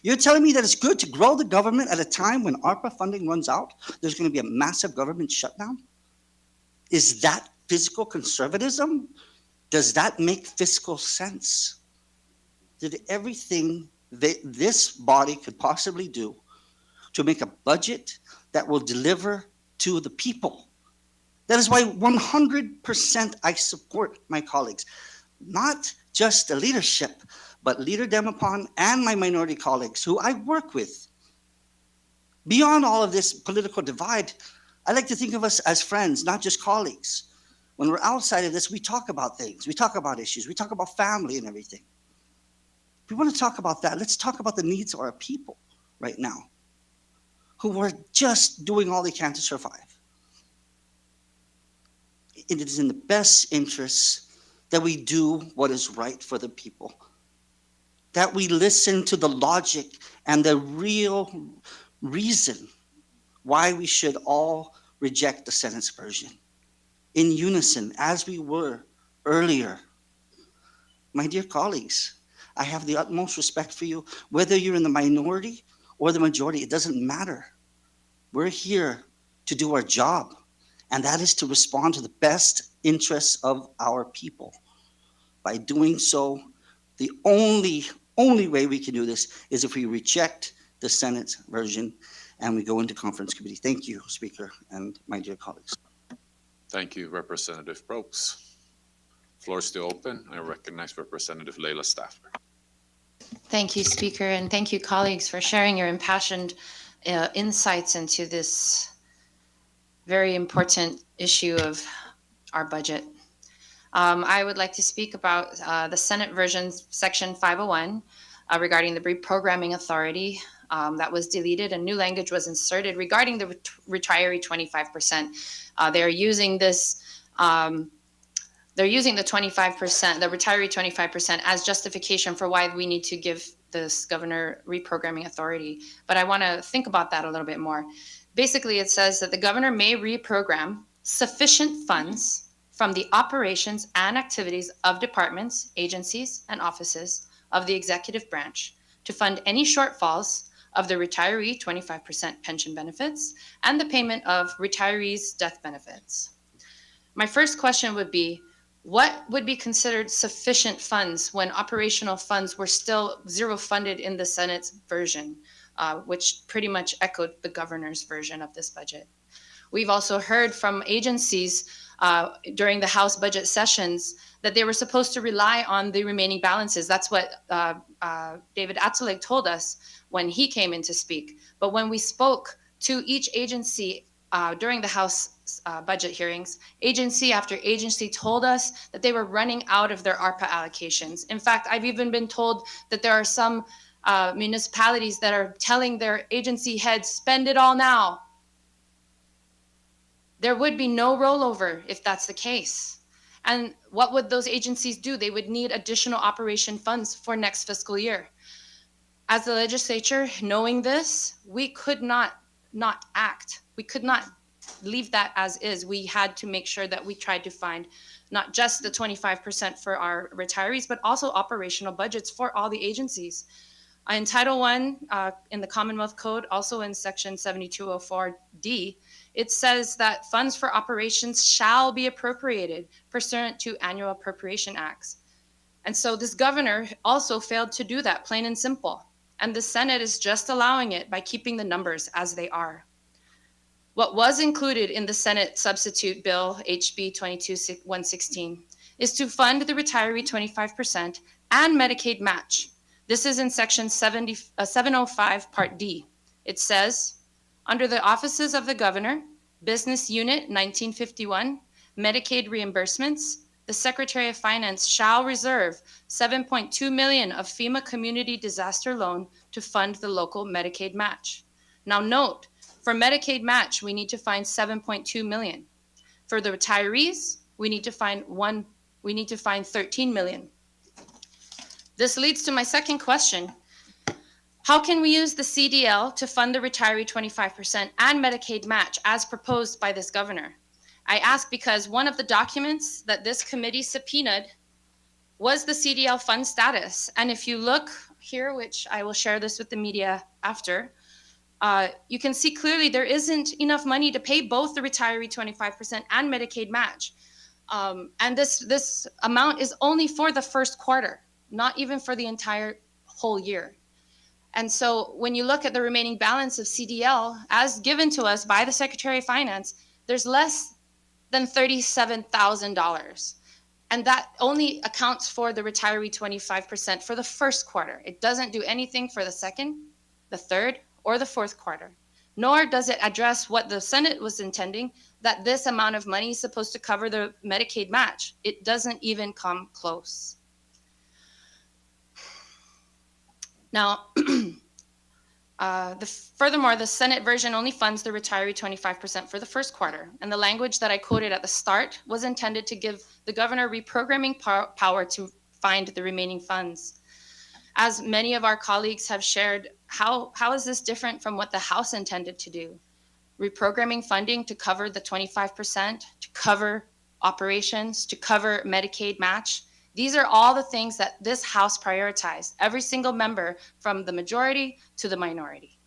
You're telling me that it's good to grow the government at a time when ARPA funding runs out? There's going to be a massive government shutdown? Is that fiscal conservatism? Does that make fiscal sense? Did everything that this body could possibly do to make a budget that will deliver to the people? That is why 100% I support my colleagues, not just the leadership, but Leader Demapon and my minority colleagues who I work with. Beyond all of this political divide, I like to think of us as friends, not just colleagues. When we're outside of this, we talk about things, we talk about issues, we talk about family and everything. If we want to talk about that, let's talk about the needs of our people right now, who are just doing all they can to survive. It is in the best interests that we do what is right for the people, that we listen to the logic and the real reason why we should all reject the Senate's version in unison, as we were earlier. My dear colleagues, I have the utmost respect for you. Whether you're in the minority or the majority, it doesn't matter. We're here to do our job, and that is to respond to the best interests of our people. By doing so, the only way we can do this is if we reject the Senate's version and we go into conference committee. Thank you, Speaker, and my dear colleagues. Thank you, Representative Brooks. Floor is still open. I recognize Representative Leila Stafford. Thank you, Speaker, and thank you, colleagues, for sharing your impassioned insights into this very important issue of our budget. I would like to speak about the Senate version, Section 501, regarding the reprogramming authority that was deleted. A new language was inserted regarding the retiree 25%. They're using this. They're using the 25%, the retiree 25%, as justification for why we need to give this governor reprogramming authority. But I want to think about that a little bit more. Basically, it says that the governor may reprogram sufficient funds from the operations and activities of departments, agencies, and offices of the executive branch to fund any shortfalls of the retiree 25% pension benefits and the payment of retirees' death benefits. My first question would be, what would be considered sufficient funds when operational funds were still zero funded in the Senate's version, which pretty much echoed the governor's version of this budget? We've also heard from agencies during the House budget sessions that they were supposed to rely on the remaining balances. That's what David Atzeleg told us when he came in to speak. But when we spoke to each agency during the House budget hearings, agency after agency told us that they were running out of their ARPA allocations. In fact, I've even been told that there are some municipalities that are telling their agency heads, spend it all now. There would be no rollover if that's the case. And what would those agencies do? They would need additional operation funds for next fiscal year. As the legislature, knowing this, we could not act. We could not leave that as is. We had to make sure that we tried to find not just the 25% for our retirees, but also operational budgets for all the agencies. In Title I, in the Commonwealth Code, also in Section 7204D, it says that funds for operations shall be appropriated pursuant to annual appropriation acts. And so this governor also failed to do that, plain and simple. and the Senate is just allowing it by keeping the numbers as they are. What was included in the Senate substitute bill, HB 22-116, is to fund the retiree 25% and Medicaid match. This is in section 705, part D. It says, under the offices of the governor, business unit 1951, Medicaid reimbursements, the Secretary of Finance shall reserve $7.2 million of FEMA community disaster loan to fund the local Medicaid match. Now note, for Medicaid match, we need to find $7.2 million. For the retirees, we need to find 13 million. This leads to my second question. How can we use the CDL to fund the retiree 25% and Medicaid match as proposed by this governor? I ask because one of the documents that this committee subpoenaed was the CDL fund status. And if you look here, which I will share this with the media after, you can see clearly there isn't enough money to pay both the retiree 25% and Medicaid match. And this amount is only for the first quarter, not even for the entire whole year. And so when you look at the remaining balance of CDL as given to us by the Secretary of Finance, there's less than $37,000. And that only accounts for the retiree 25% for the first quarter. It doesn't do anything for the second, the third, or the fourth quarter. Nor does it address what the Senate was intending, that this amount of money is supposed to cover the Medicaid match. It doesn't even come close. Now, furthermore, the Senate version only funds the retiree 25% for the first quarter. And the language that I quoted at the start was intended to give the governor reprogramming power to find the remaining funds. As many of our colleagues have shared, how is this different from what the House intended to do? Reprogramming funding to cover the 25%, to cover operations, to cover Medicaid match. These are all the things that this House prioritized, every single member from the majority to the minority.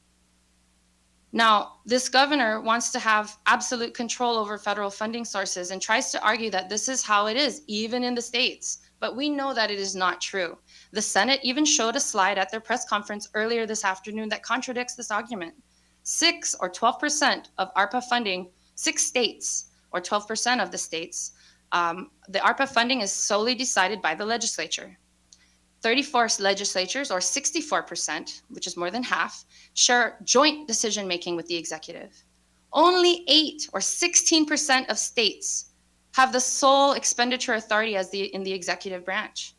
Now, this governor wants to have absolute control over federal funding sources and tries to argue that this is how it is, even in the states. But we know that it is not true. The Senate even showed a slide at their press conference earlier this afternoon that contradicts this argument. 6 or 12% of ARPA funding, 6 states or 12% of the states, the ARPA funding is solely decided by the legislature. 34 legislatures, or 64%, which is more than half, share joint decision-making with the executive. Only 8 or 16% of states have the sole expenditure authority in the executive branch.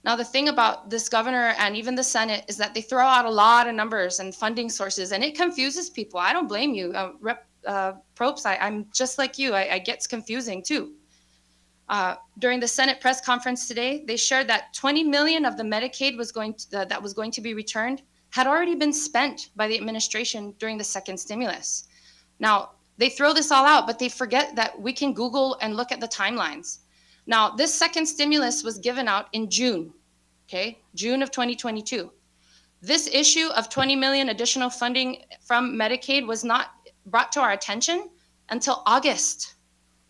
Now, the thing about this governor and even the Senate is that they throw out a lot of numbers and funding sources, and it confuses people. I don't blame you. Rep. Probst, I'm just like you. It gets confusing too. During the Senate press conference today, they shared that 20 million of the Medicaid that was going to be returned had already been spent by the administration during the second stimulus. Now, they throw this all out, but they forget that we can Google and look at the timelines. Now, this second stimulus was given out in June, okay? June of 2022. This issue of 20 million additional funding from Medicaid was not brought to our attention until August.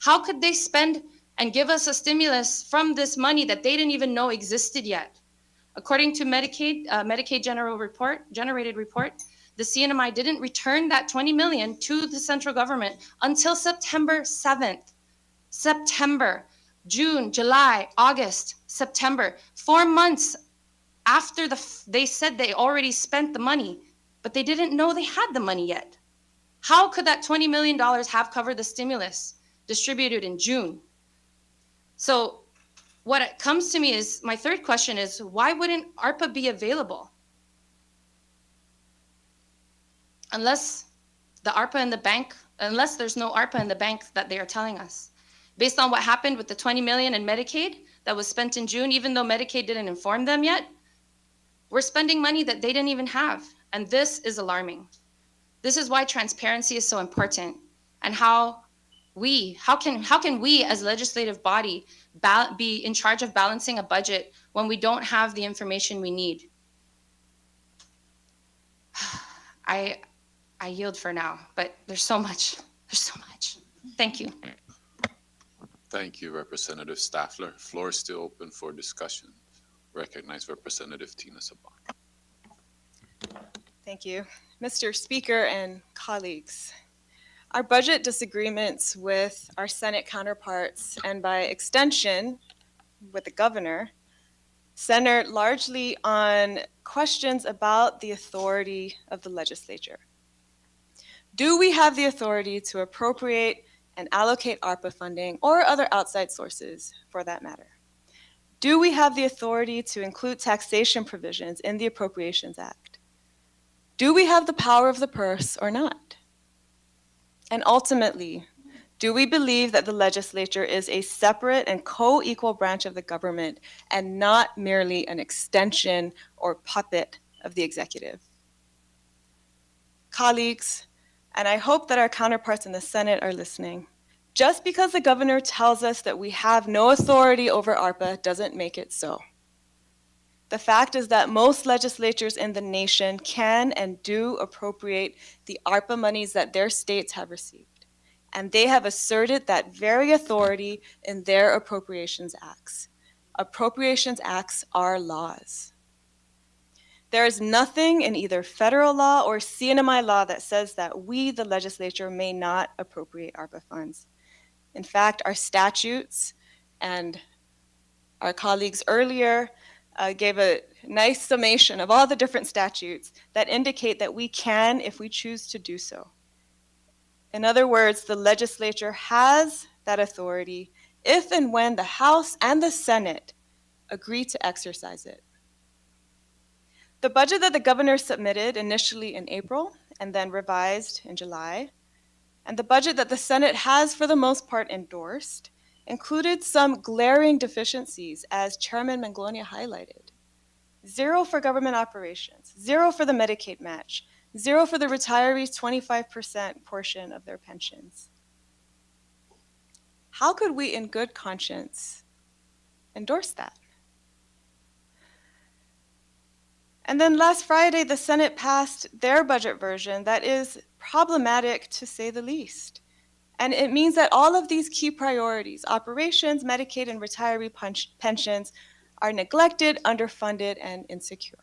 How could they spend and give us a stimulus from this money that they didn't even know existed yet? According to Medicaid generated report, the CNMI didn't return that 20 million to the central government until September 7th. September, June, July, August, September, 4 months after they said they already spent the money, but they didn't know they had the money yet. How could that $20 million have covered the stimulus distributed in June? So what it comes to me is, my third question is, why wouldn't ARPA be available? Unless there's no ARPA in the bank that they are telling us. Based on what happened with the 20 million in Medicaid that was spent in June, even though Medicaid didn't inform them yet, we're spending money that they didn't even have. And this is alarming. This is why transparency is so important, and how can we as legislative body be in charge of balancing a budget when we don't have the information we need? I yield for now, but there's so much. Thank you. Thank you, Representative Staffler. Floor is still open for discussion. Recognize Representative Tina Saban. Thank you. Mr. Speaker and colleagues, our budget disagreements with our Senate counterparts, and by extension with the governor, center largely on questions about the authority of the legislature. Do we have the authority to appropriate and allocate ARPA funding or other outside sources for that matter? Do we have the authority to include taxation provisions in the Appropriations Act? Do we have the power of the purse or not? And ultimately, do we believe that the legislature is a separate and co-equal branch of the government and not merely an extension or puppet of the executive? Colleagues, and I hope that our counterparts in the Senate are listening, just because the governor tells us that we have no authority over ARPA doesn't make it so. The fact is that most legislatures in the nation can and do appropriate the ARPA monies that their states have received. And they have asserted that very authority in their Appropriations Acts. Appropriations Acts are laws. There is nothing in either federal law or CNMI law that says that we, the legislature, may not appropriate ARPA funds. In fact, our statutes, and our colleagues earlier gave a nice summation of all the different statutes that indicate that we can if we choose to do so. In other words, the legislature has that authority if and when the House and the Senate agree to exercise it. The budget that the governor submitted initially in April and then revised in July, and the budget that the Senate has for the most part endorsed, included some glaring deficiencies, as Chairman Manglonia highlighted. 0 for government operations, 0 for the Medicaid match, 0 for the retirees' 25% portion of their pensions. How could we in good conscience endorse that? And then last Friday, the Senate passed their budget version that is problematic to say the least. And it means that all of these key priorities, operations, Medicaid, and retiree pensions, are neglected, underfunded, and insecure.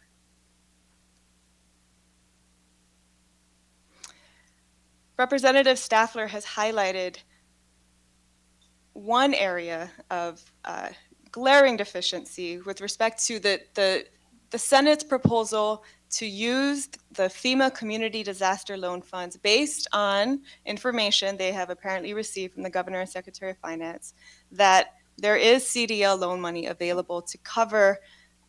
Representative Staffler has highlighted one area of glaring deficiency with respect to the Senate's proposal to use the FEMA Community Disaster Loan Funds based on information they have apparently received from the Governor and Secretary of Finance that there is CDL loan money available to cover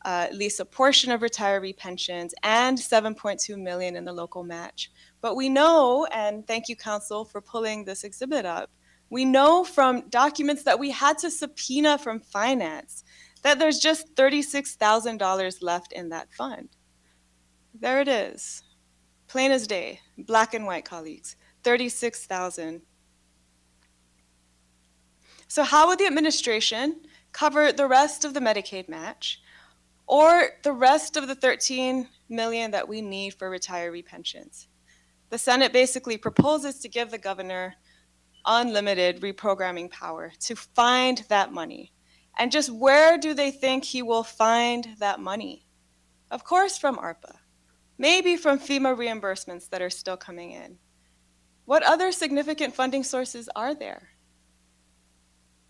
at least a portion of retiree pensions and $7.2 million in the local match. But we know, and thank you, Council, for pulling this exhibit up, we know from documents that we had to subpoena from Finance that there's just $36,000 left in that fund. There it is, plain as day, black and white, colleagues, $36,000. So how would the administration cover the rest of the Medicaid match or the rest of the $13 million that we need for retiree pensions? The Senate basically proposes to give the governor unlimited reprogramming power to find that money. And just where do they think he will find that money? Of course, from ARPA, maybe from FEMA reimbursements that are still coming in. What other significant funding sources are there?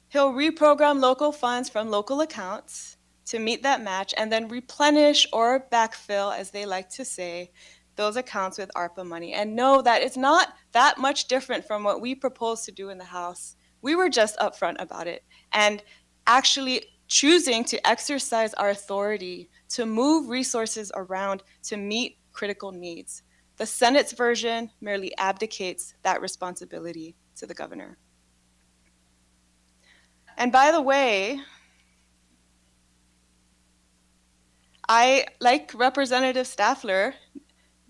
He'll reprogram local funds from local accounts to meet that match and then replenish or backfill, as they like to say, those accounts with ARPA money. And no, that is not that much different from what we proposed to do in the House. We were just upfront about it and actually choosing to exercise our authority to move resources around to meet critical needs. The Senate's version merely abdicates that responsibility to the governor. And by the way, I, like Representative Staffler,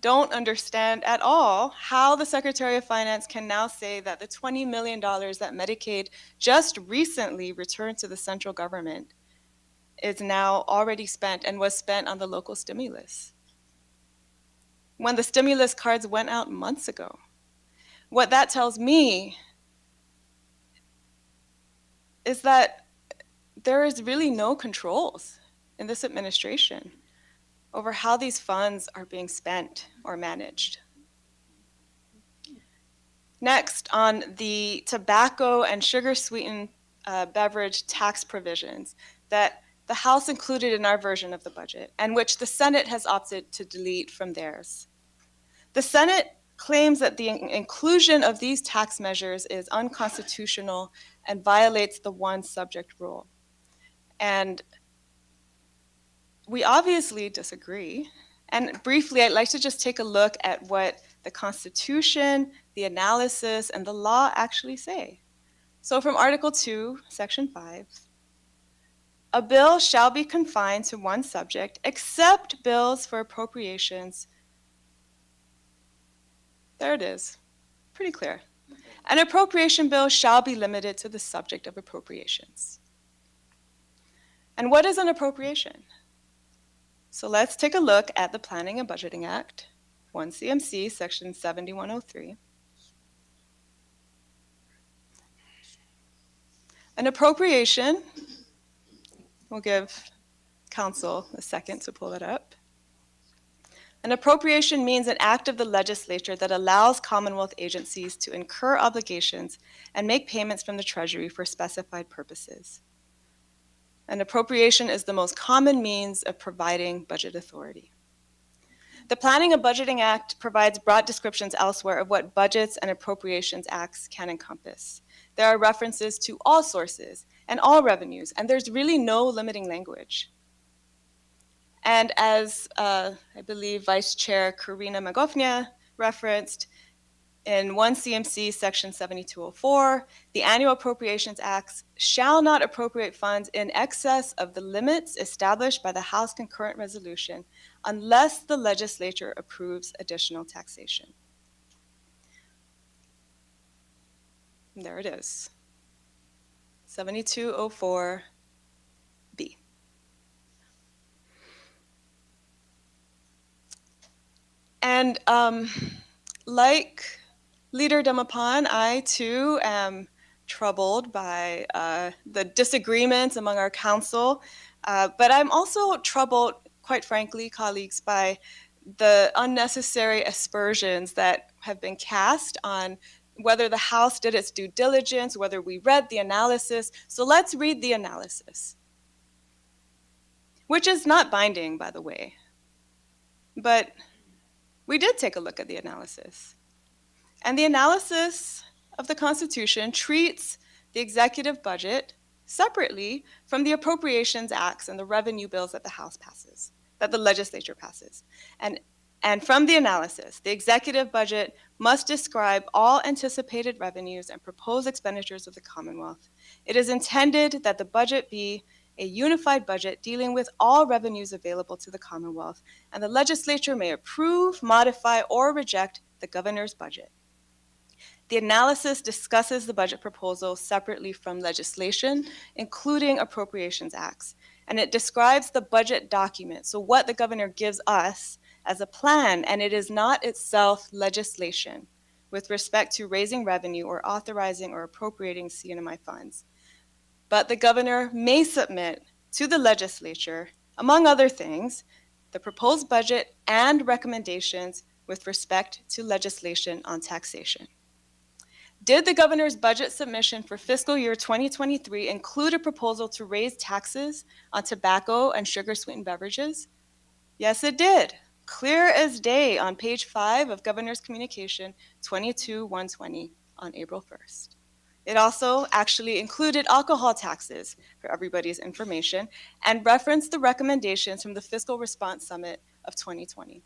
don't understand at all how the Secretary of Finance can now say that the $20 million that Medicaid just recently returned to the central government is now already spent and was spent on the local stimulus, when the stimulus cards went out months ago. What that tells me is that there is really no controls in this administration. over how these funds are being spent or managed. Next, on the tobacco and sugar sweetened beverage tax provisions that the House included in our version of the budget and which the Senate has opted to delete from theirs. The Senate claims that the inclusion of these tax measures is unconstitutional and violates the one subject rule. And we obviously disagree. And briefly, I'd like to just take a look at what the Constitution, the analysis, and the law actually say. So from Article 2, Section 5, a bill shall be confined to one subject except bills for appropriations. There it is, pretty clear. An appropriation bill shall be limited to the subject of appropriations. And what is an appropriation? So let's take a look at the Planning and Budgeting Act, 1 CMC, Section 7103. An appropriation, we'll give council a second to pull it up. An appropriation means an act of the legislature that allows Commonwealth agencies to incur obligations and make payments from the Treasury for specified purposes. An appropriation is the most common means of providing budget authority. The Planning and Budgeting Act provides broad descriptions elsewhere of what budgets and appropriations acts can encompass. There are references to all sources and all revenues, and there's really no limiting language. And as I believe Vice Chair Karina Magofnia referenced, in 1 CMC Section 7204, the Annual Appropriations Acts shall not appropriate funds in excess of the limits established by the House Concurrent Resolution unless the legislature approves additional taxation. And there it is, 7204B. And like Leader Demapan, I too am troubled by the disagreements among our council, but I'm also troubled, quite frankly, colleagues, by the unnecessary aspersions that have been cast on whether the House did its due diligence, whether we read the analysis. So let's read the analysis, which is not binding, by the way. But we did take a look at the analysis. And the analysis of the Constitution treats the executive budget separately from the Appropriations Acts and the revenue bills that the House passes, that the legislature passes. And from the analysis, the executive budget must describe all anticipated revenues and proposed expenditures of the Commonwealth. It is intended that the budget be a unified budget dealing with all revenues available to the Commonwealth, and the legislature may approve, modify, or reject the governor's budget. The analysis discusses the budget proposal separately from legislation, including appropriations acts, and it describes the budget document, so what the governor gives us as a plan, and it is not itself legislation with respect to raising revenue or authorizing or appropriating CNMI funds. But the governor may submit to the legislature, among other things, the proposed budget and recommendations with respect to legislation on taxation. Did the governor's budget submission for fiscal year 2023 include a proposal to raise taxes on tobacco and sugar-sweetened beverages? Yes, it did. Clear as day on page 5 of Governor's Communication 22-120 on April 1st. It also actually included alcohol taxes, for everybody's information, and referenced the recommendations from the Fiscal Response Summit of 2020.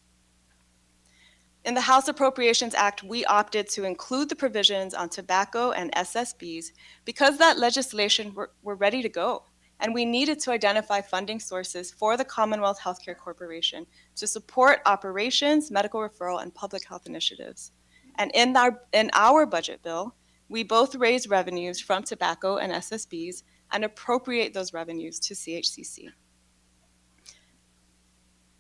In the House Appropriations Act, we opted to include the provisions on tobacco and SSBs because that legislation were ready to go, and we needed to identify funding sources for the Commonwealth Healthcare Corporation to support operations, medical referral, and public health initiatives. And in our budget bill, we both raise revenues from tobacco and SSBs and appropriate those revenues to CHCC.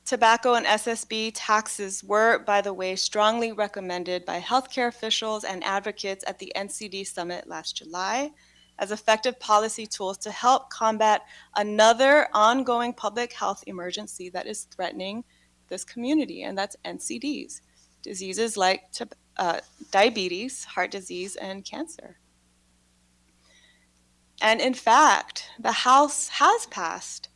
Tobacco and SSB taxes were, by the way, strongly recommended by healthcare officials and advocates at the NCD Summit last July as effective policy tools to help combat another ongoing public health emergency that is threatening this community, and that's NCDs, diseases like diabetes, heart disease, and cancer. And in fact, the House has passed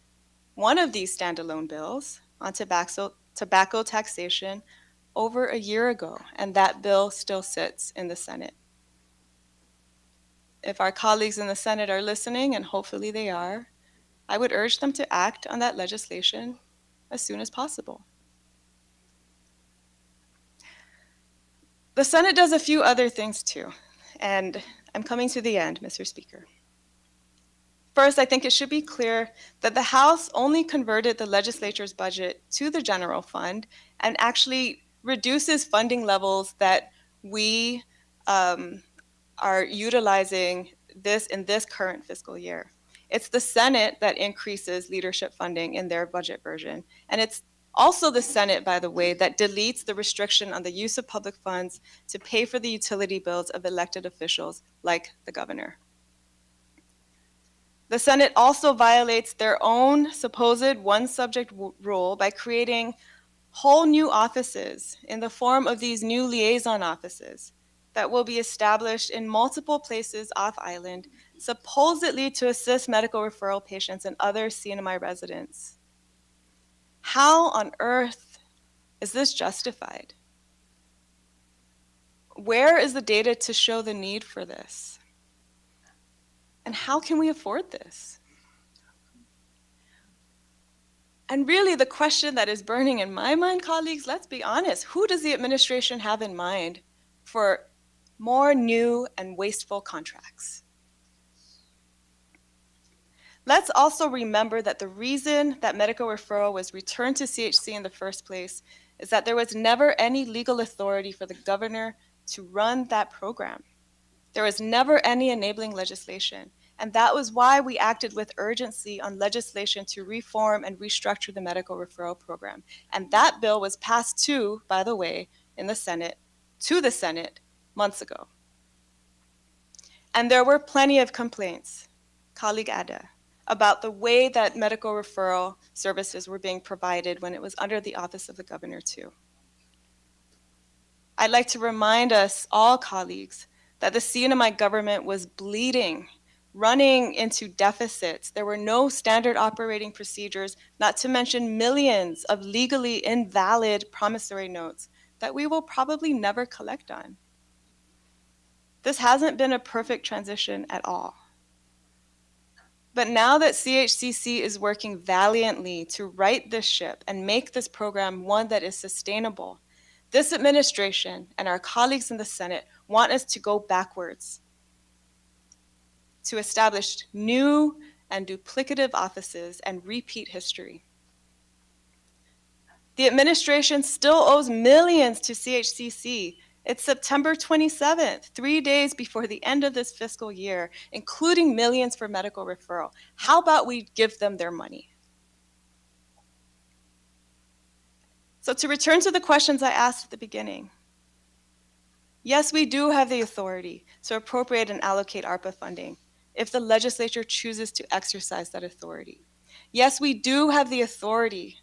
one of these standalone bills on tobacco taxation over a year ago, and that bill still sits in the Senate. If our colleagues in the Senate are listening, and hopefully they are, I would urge them to act on that legislation as soon as possible. The Senate does a few other things too, and I'm coming to the end, Mr. Speaker. First, I think it should be clear that the House only converted the legislature's budget to the general fund and actually reduces funding levels that we are utilizing in this current fiscal year. It's the Senate that increases leadership funding in their budget version. And it's also the Senate, by the way, that deletes the restriction on the use of public funds to pay for the utility bills of elected officials like the governor. The Senate also violates their own supposed one subject rule by creating whole new offices in the form of these new liaison offices that will be established in multiple places off island, supposedly to assist medical referral patients and other CNMI residents. How on earth is this justified? Where is the data to show the need for this? And how can we afford this? And really the question that is burning in my mind, colleagues, let's be honest, who does the administration have in mind for more new and wasteful contracts? Let's also remember that the reason that medical referral was returned to CHC in the first place is that there was never any legal authority for the governor to run that program. There was never any enabling legislation. And that was why we acted with urgency on legislation to reform and restructure the medical referral program. And that bill was passed too, by the way, in the Senate, to the Senate months ago. And there were plenty of complaints, colleague Ada, about the way that medical referral services were being provided when it was under the office of the governor too. I'd like to remind us all, colleagues, that the CNMI government was bleeding, running into deficits. There were no standard operating procedures, not to mention millions of legally invalid promissory notes that we will probably never collect on. This hasn't been a perfect transition at all. But now that CHCC is working valiantly to right this ship and make this program one that is sustainable, this administration and our colleagues in the Senate want us to go backwards, to establish new and duplicative offices and repeat history. The administration still owes millions to CHCC. It's September 27th, 3 days before the end of this fiscal year, including millions for medical referral. How about we give them their money? So to return to the questions I asked at the beginning, yes, we do have the authority to appropriate and allocate ARPA funding if the legislature chooses to exercise that authority. Yes, we do have the authority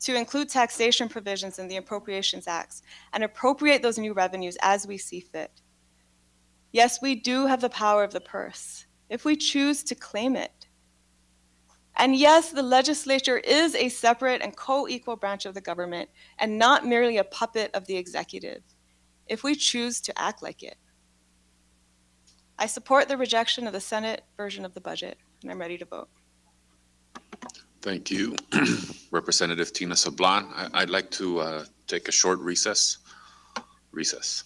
to include taxation provisions in the Appropriations Acts and appropriate those new revenues as we see fit. Yes, we do have the power of the purse if we choose to claim it. And yes, the legislature is a separate and co-equal branch of the government and not merely a puppet of the executive, if we choose to act like it. I support the rejection of the Senate version of the budget, and I'm ready to vote. Thank you, Representative Tina Sablan. I'd like to take a short recess. Recess.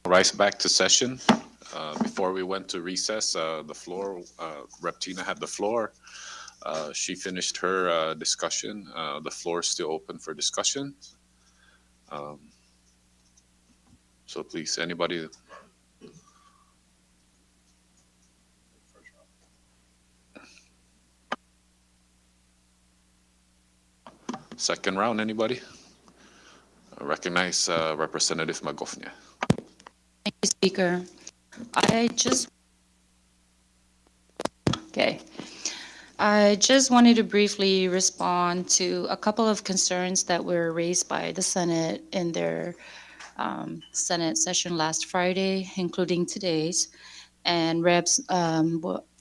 rise back to session. Before we went to recess, the floor, Rep. Tina had the floor. She finished her discussion. The floor is still open for discussion. So please, anybody. Second round, anybody? I recognize Representative Magofnia. Thank you, Speaker. I just wanted to briefly respond to a couple of concerns that were raised by the Senate in their Senate session last Friday, including today's. And Reps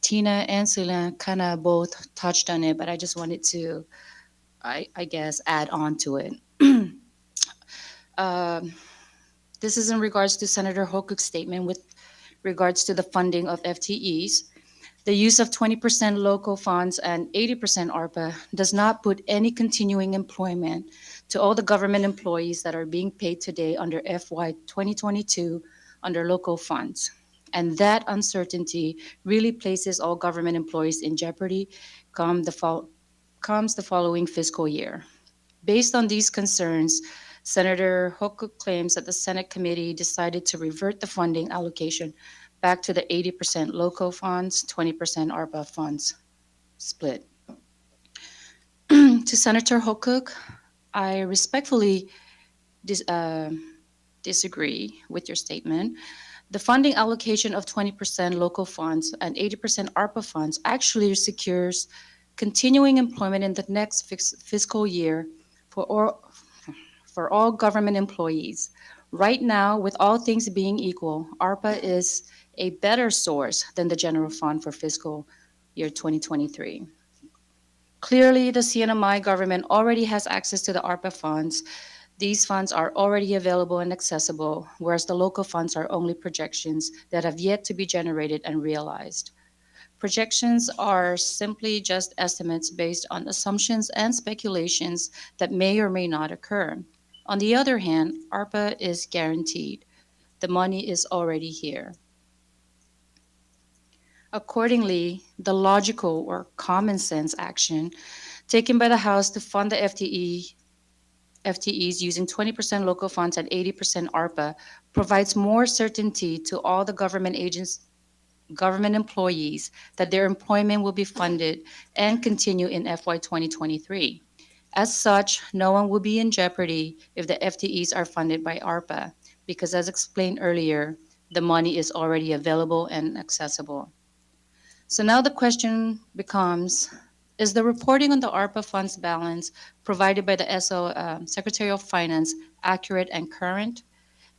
Tina and Selena kind of both touched on it, but I just wanted to, I guess, add on to it. This is in regards to Senator Hokuk's statement with regards to the funding of FTEs. The use of 20% local funds and 80% ARPA does not put any continuing employment to all the government employees that are being paid today under FY 2022 under local funds. And that uncertainty really places all government employees in jeopardy comes the following fiscal year. Based on these concerns, Senator Hokuk claims that the Senate committee decided to revert the funding allocation back to the 80% local funds, 20% ARPA funds split. To Senator Hokuk, I respectfully disagree with your statement. The funding allocation of 20% local funds and 80% ARPA funds actually secures continuing employment in the next fiscal year for all government employees. Right now, with all things being equal, ARPA is a better source than the general fund for fiscal year 2023. Clearly, the CNMI government already has access to the ARPA funds. These funds are already available and accessible, whereas the local funds are only projections that have yet to be generated and realized. Projections are simply just estimates based on assumptions and speculations that may or may not occur. On the other hand, ARPA is guaranteed. The money is already here. Accordingly, the logical or common sense action taken by the House to fund the FTEs using 20% local funds and 80% ARPA provides more certainty to all the government employees that their employment will be funded and continue in FY 2023. As such, no one will be in jeopardy if the FTEs are funded by ARPA, because as explained earlier, the money is already available and accessible. So now the question becomes, is the reporting on the ARPA funds balance provided by the Secretary of Finance accurate and current?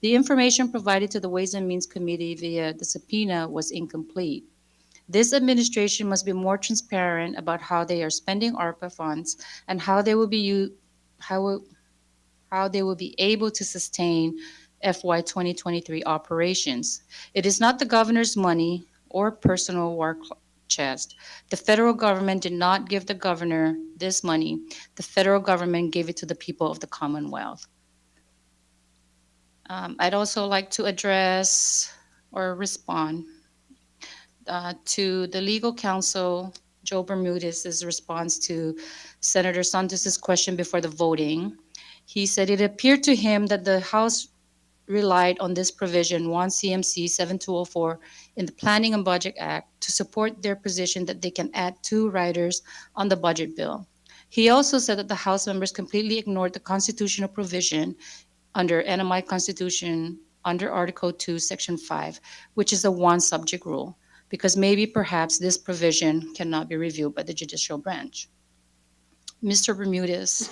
The information provided to the Ways and Means Committee via the subpoena was incomplete. This administration must be more transparent about how they are spending ARPA funds and how they will be able to sustain FY 2023 operations. It is not the governor's money or personal war chest. The federal government did not give the governor this money. The federal government gave it to the people of the Commonwealth. I'd also like to address or respond to the legal counsel, Joe Bermudez's response to Senator Santos's question before the voting. He said it appeared to him that the House relied on this provision 1 CMC 7204 in the Planning and Budget Act to support their position that they can add 2 riders on the budget bill. He also said that the House members completely ignored the constitutional provision under NMI Constitution under Article 2, Section 5, which is a one subject rule, because maybe perhaps this provision cannot be reviewed by the judicial branch. Mr. Bermudez,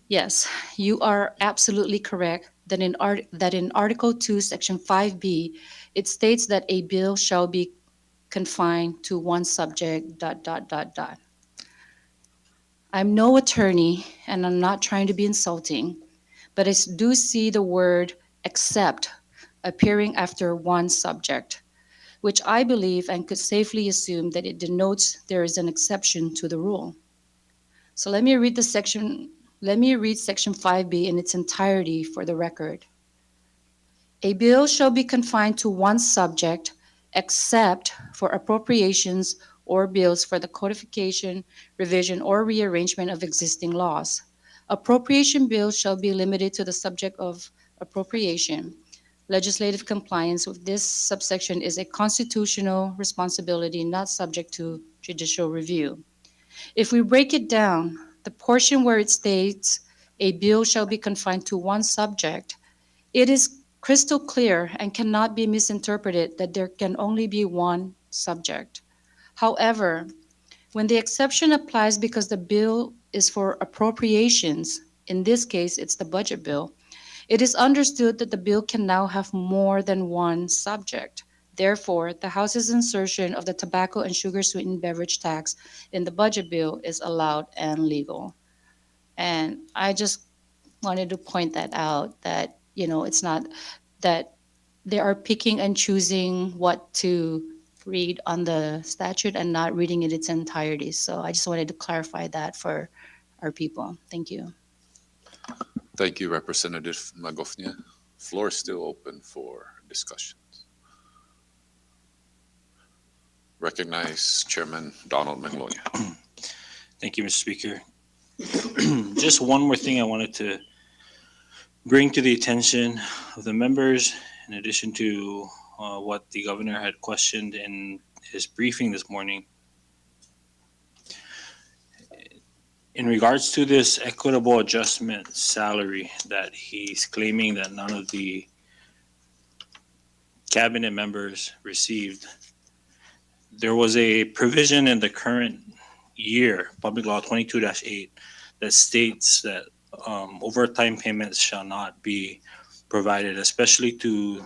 yes, you are absolutely correct that in Article 2, Section 5B, it states that a bill shall be confined to one subject, ... I'm no attorney, and I'm not trying to be insulting, but I do see the word except appearing after one subject, which I believe and could safely assume that it denotes there is an exception to the rule. So let me read Section 5B in its entirety for the record. A bill shall be confined to one subject except for appropriations or bills for the codification, revision, or rearrangement of existing laws. Appropriation bills shall be limited to the subject of appropriation. Legislative compliance with this subsection is a constitutional responsibility not subject to judicial review. If we break it down, the portion where it states a bill shall be confined to one subject, it is crystal clear and cannot be misinterpreted that there can only be one subject. However, when the exception applies because the bill is for appropriations, in this case it's the budget bill, it is understood that the bill can now have more than one subject. Therefore, the House's insertion of the tobacco and sugar sweetened beverage tax in the budget bill is allowed and legal. And I just wanted to point that out that, it's not that they are picking and choosing what to read on the statute and not reading it its entirety. So I just wanted to clarify that for our people. Thank you. Thank you, Representative Magofnia. Floor is still open for discussions. Recognize Chairman Donald Magnolia. Thank you, Mr. Speaker. Just one more thing I wanted to bring to the attention of the members, in addition to what the governor had questioned in his briefing this morning. In regards to this equitable adjustment salary that he's claiming that none of the cabinet members received, there was a provision in the current year, Public Law 22-8, that states that overtime payments shall not be provided, especially to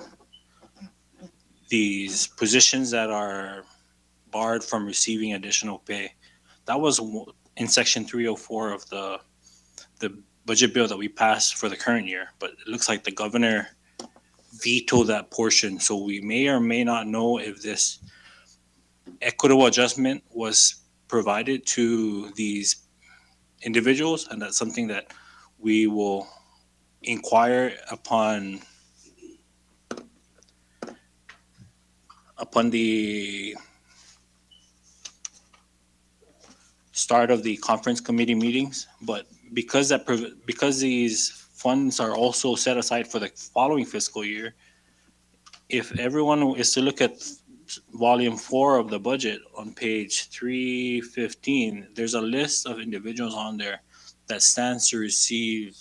these positions that are barred from receiving additional pay. That was in Section 304 of the budget bill that we passed for the current year, but it looks like the governor vetoed that portion. So we may or may not know if this equitable adjustment was provided to these individuals, and that's something that we will inquire upon the start of the conference committee meetings. But because these funds are also set aside for the following fiscal year, if everyone is to look at volume 4 of the budget on page 315, there's a list of individuals on there that stands to receive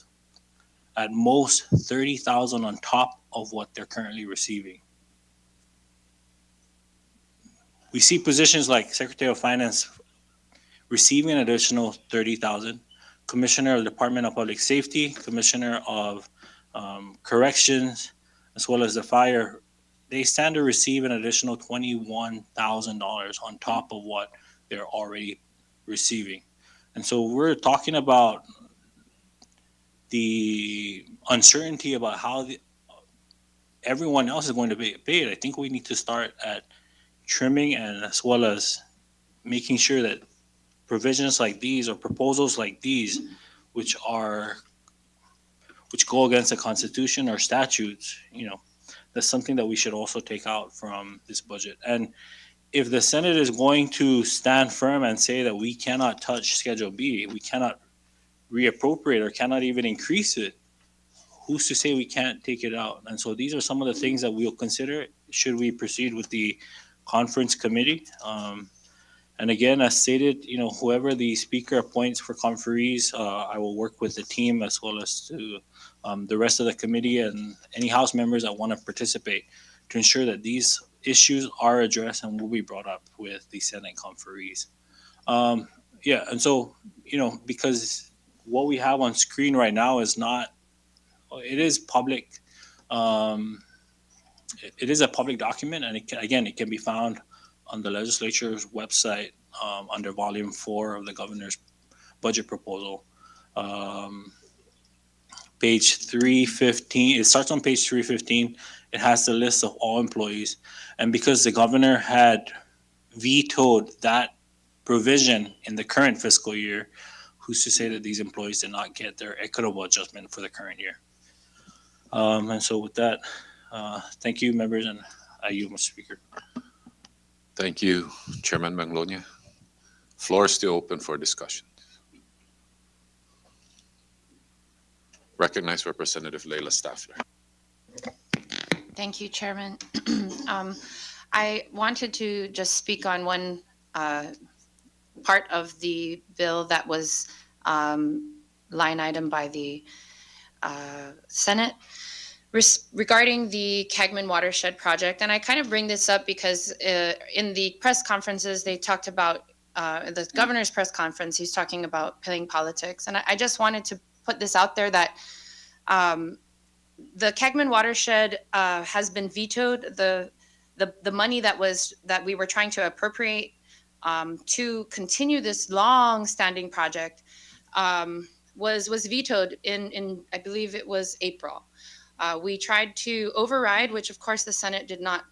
at most $30,000 on top of what they're currently receiving. We see positions like Secretary of Finance receiving an additional $30,000, Commissioner of the Department of Public Safety, Commissioner of Corrections, as well as the Fire. They stand to receive an additional $21,000 on top of what they're already receiving. And so we're talking about the uncertainty about how everyone else is going to be paid. I think we need to start at trimming, and as well as making sure that provisions like these or proposals like these, which go against the Constitution or statutes, that's something that we should also take out from this budget. And if the Senate is going to stand firm and say that we cannot touch Schedule B, we cannot reappropriate or cannot even increase it, who's to say we can't take it out? And so these are some of the things that we'll consider should we proceed with the conference committee. And again, as stated, whoever the speaker appoints for conferees, I will work with the team as well as to the rest of the committee and any House members that want to participate to ensure that these issues are addressed and will be brought up with the Senate conferees. And so, because what we have on screen right now is not, it is public. It is a public document, and it can be found on the legislature's website under volume 4 of the governor's budget proposal. Page 315, it starts on page 315. It has the list of all employees. And because the governor had vetoed that provision in the current fiscal year, who's to say that these employees did not get their equitable adjustment for the current year? And so with that, Thank you, members, and I yield, Mr. Speaker. Thank you, Chairman Manglonia. Floor is still open for discussion. Recognize Representative Leila Staffler. Thank you, Chairman. I wanted to just speak on one part of the bill that was line item by the Senate regarding the Cagman Watershed project. And I kind of bring this up because in the press conferences, they talked about the governor's press conference, he's talking about playing politics. And I just wanted to put this out there that the Kagman Watershed has been vetoed. The money that we were trying to appropriate to continue this long-standing project was vetoed in I believe it was April. We tried to override, which of course the Senate did not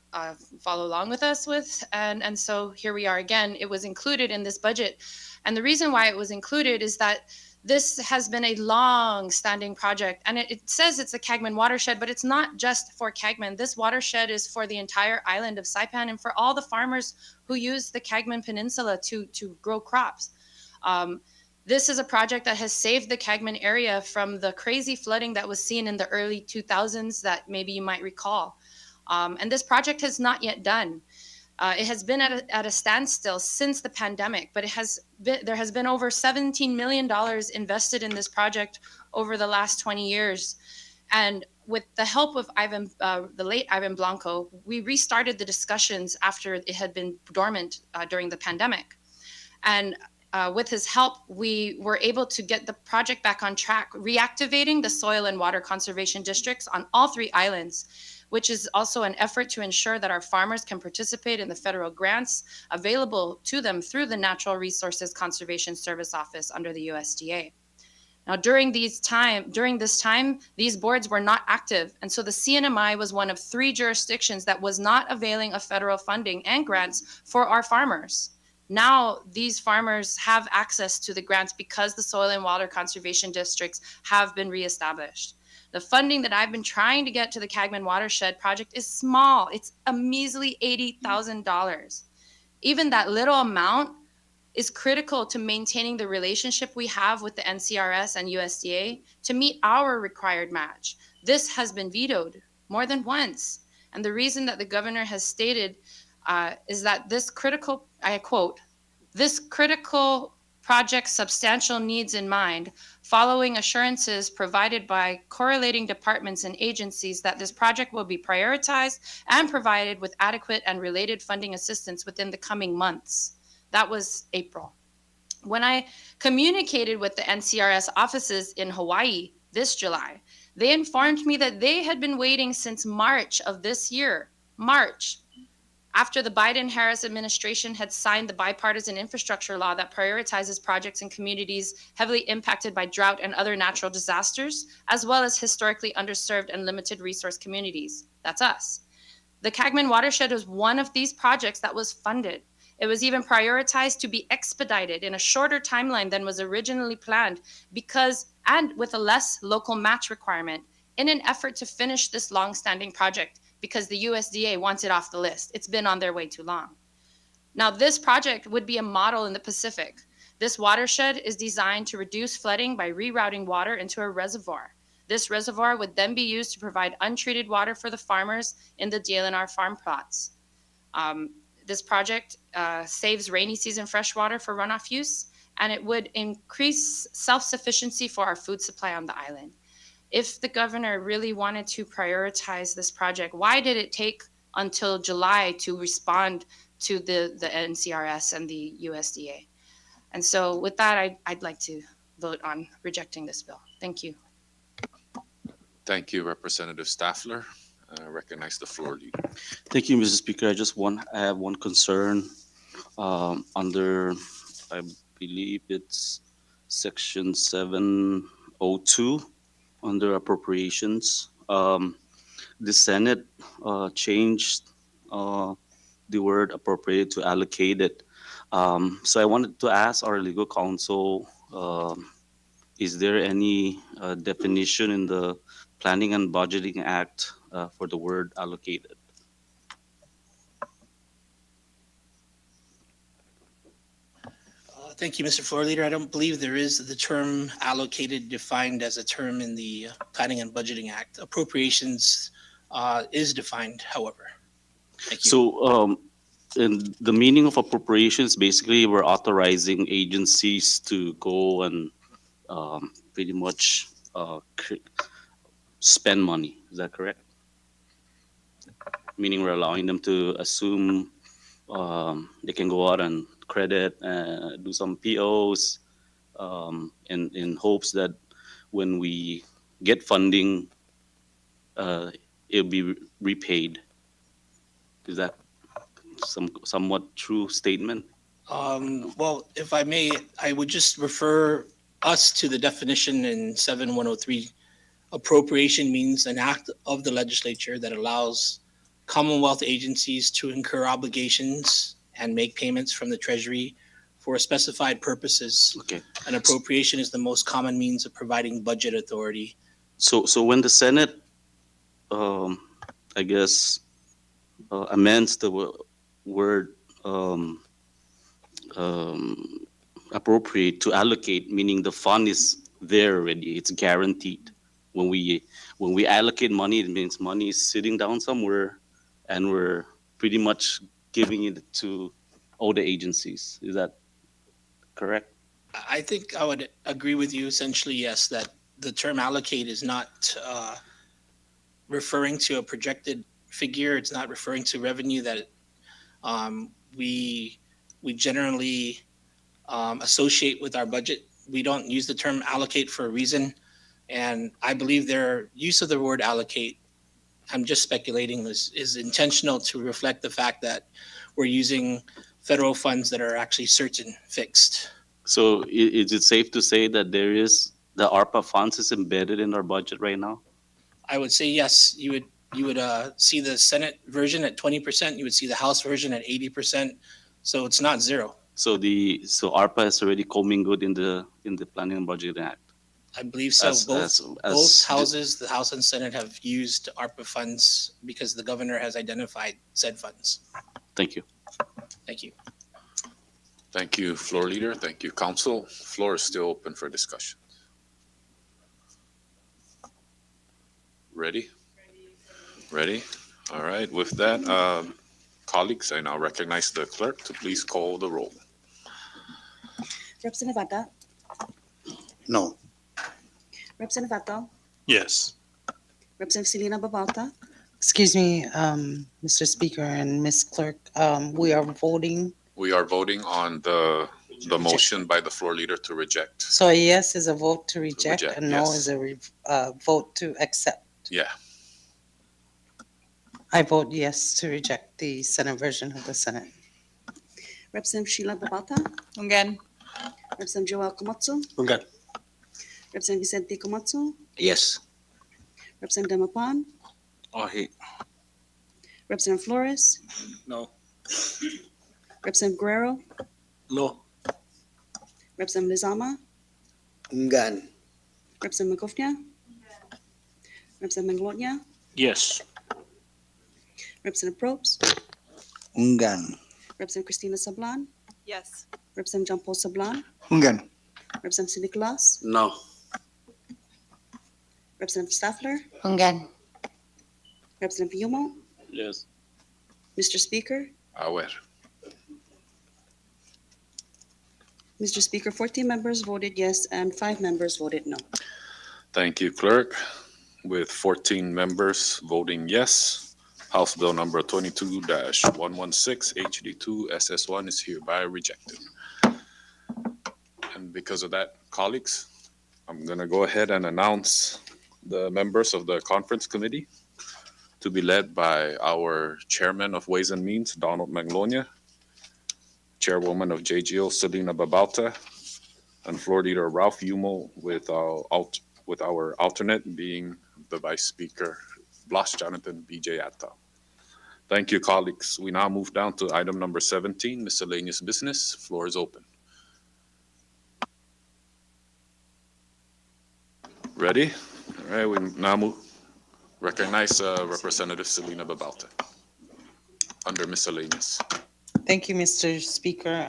follow along with us with, and so here we are again. It was included in this budget, and the reason why it was included is that this has been a long-standing project, and it says it's a Kagman watershed, but it's not just for Kagman. This watershed is for the entire island of Saipan and for all the farmers who use the Kagman Peninsula to grow crops. This is a project that has saved the Kagman area from the crazy flooding that was seen in the early 2000s that maybe you might recall. And this project has not yet done. It has been at a standstill since the pandemic, but there has been over $17 million invested in this project over the last 20 years. And with the help of the late Ivan Blanco, we restarted the discussions after it had been dormant during the pandemic. And with his help, we were able to get the project back on track, reactivating the soil and water conservation districts on all three islands, which is also an effort to ensure that our farmers can participate in the federal grants available to them through the Natural Resources Conservation Service Office under the USDA. Now, during this time, these boards were not active, and so the CNMI was one of 3 jurisdictions that was not availing of federal funding and grants for our farmers. Now, these farmers have access to the grants because the soil and water conservation districts have been reestablished. The funding that I've been trying to get to the Kagman Watershed project is small. It's a measly $80,000. Even that little amount is critical to maintaining the relationship we have with the NCRS and USDA to meet our required match. This has been vetoed more than once. And the reason that the governor has stated is that this critical, I quote, "This critical project's substantial needs in mind, following assurances provided by correlating departments and agencies that this project will be prioritized and provided with adequate and related funding assistance within the coming months." That was April. When I communicated with the NCRS offices in Hawaii this July, they informed me that they had been waiting since March of this year, March, after the Biden-Harris administration had signed the bipartisan infrastructure law that prioritizes projects in communities heavily impacted by drought and other natural disasters, as well as historically underserved and limited resource communities. That's us. The Kagman Watershed was one of these projects that was funded. It was even prioritized to be expedited in a shorter timeline than was originally planned and with a less local match requirement in an effort to finish this long-standing project because the USDA wants it off the list. It's been on their way too long. Now, this project would be a model in the Pacific. This watershed is designed to reduce flooding by rerouting water into a reservoir. This reservoir would then be used to provide untreated water for the farmers in the DLNR farm plots. This project saves rainy season freshwater for runoff use, and it would increase self-sufficiency for our food supply on the island. If the governor really wanted to prioritize this project, why did it take until July to respond to the NCRS and the USDA? And so with that, I'd like to vote on rejecting this bill. Thank you. Thank you, Representative Staffler. I recognize the floor leader. Thank you, Mr. Speaker. I have one concern under, I believe it's section 702 under appropriations. The Senate changed the word appropriate to allocated. So I wanted to ask our legal counsel, is there any definition in the Planning and Budgeting Act for the word allocated. Thank you, Mr. Floor Leader. I don't believe there is the term allocated defined as a term in the Planning and Budgeting Act. Appropriations is defined, however. Thank you. So, in the meaning of appropriations, basically, we're authorizing agencies to go and pretty much spend money. Is that correct? Meaning we're allowing them to assume they can go out and credit, do some POs, in hopes that when we get funding, it'll be repaid. Is that somewhat true statement? Well, if I may, I would just refer us to the definition in 7103. Appropriation means an act of the legislature that allows Commonwealth agencies to incur obligations and make payments from the Treasury for specified purposes. Okay. An appropriation is the most common means of providing budget authority. So when the Senate, I guess, amends the word appropriate to allocate, meaning the fund is there already, it's guaranteed. When we allocate money, it means money is sitting down somewhere, and we're pretty much giving it to all the agencies. Is that correct? I think I would agree with you essentially, yes, that the term allocate is not referring to a projected figure. It's not referring to revenue that we generally associate with our budget. We don't use the term allocate for a reason. And I believe their use of the word allocate, I'm just speculating, is intentional to reflect the fact that we're using federal funds that are actually certain, fixed. So is it safe to say that there is the ARPA funds is embedded in our budget right now? I would say yes. You would see the Senate version at 20%. You would see the House version at 80%. So it's not zero. So ARPA is already commingled in the Planning and Budgeting Act. I believe so. Both houses, the House and Senate, have used ARPA funds because the governor has identified said funds. Thank you. Thank you. Thank you, Floor Leader. Thank you, Council. Floor is still open for discussion. Ready? Ready? All right. With that, colleagues, I now recognize the clerk to please call the roll. Representative Vata, No. Representative Vato, Yes. Representative Selena Babalta, Excuse me, Mr. Speaker and Ms. Clerk, we are voting. We are voting on the motion by the Floor Leader to reject. So a yes is a vote to reject, reject, and no yes. is a vote to accept. Yeah. I vote yes to reject the Senate version of the Senate. Representative Sheila Babalta, Again. Representative Joel Komatsu, Okay. Representative Vicente Komatsu, Yes. Representative Demapan, Aye. Representative Flores, No. Representative Guerrero, No. Representative Lizama, Ngan. Representative Magofnia, Representative Manglonia, Yes. Representative Probst, Ngan. Representative Christina Sablan, Yes. Representative John Paul Sablan, Ngan. Representative Nicolas, No. Representative Staffler, Ungan. Representative Yumo, Yes. Mr. Speaker, Aware. Mr. Speaker, 14 members voted yes and 5 members voted no. Thank you, Clerk. With 14 members voting yes, House Bill number 22-116 HD2 SS1 is hereby rejected. And because of that, colleagues, I'm going to go ahead and announce the members of the conference committee to be led by our Chairman of Ways and Means, Donald Manglonia, Chairwoman of JGO, Selena Babalta, and Floor Leader Ralph Yumo, with our alternate being the Vice Speaker, Blas Jonathan BJ Atta. Thank you, colleagues. We now move down to item number 17, miscellaneous business. Floor is open. Ready? All right, we now move. Recognize Representative Selena Babalta under miscellaneous. Thank you, Mr. Speaker.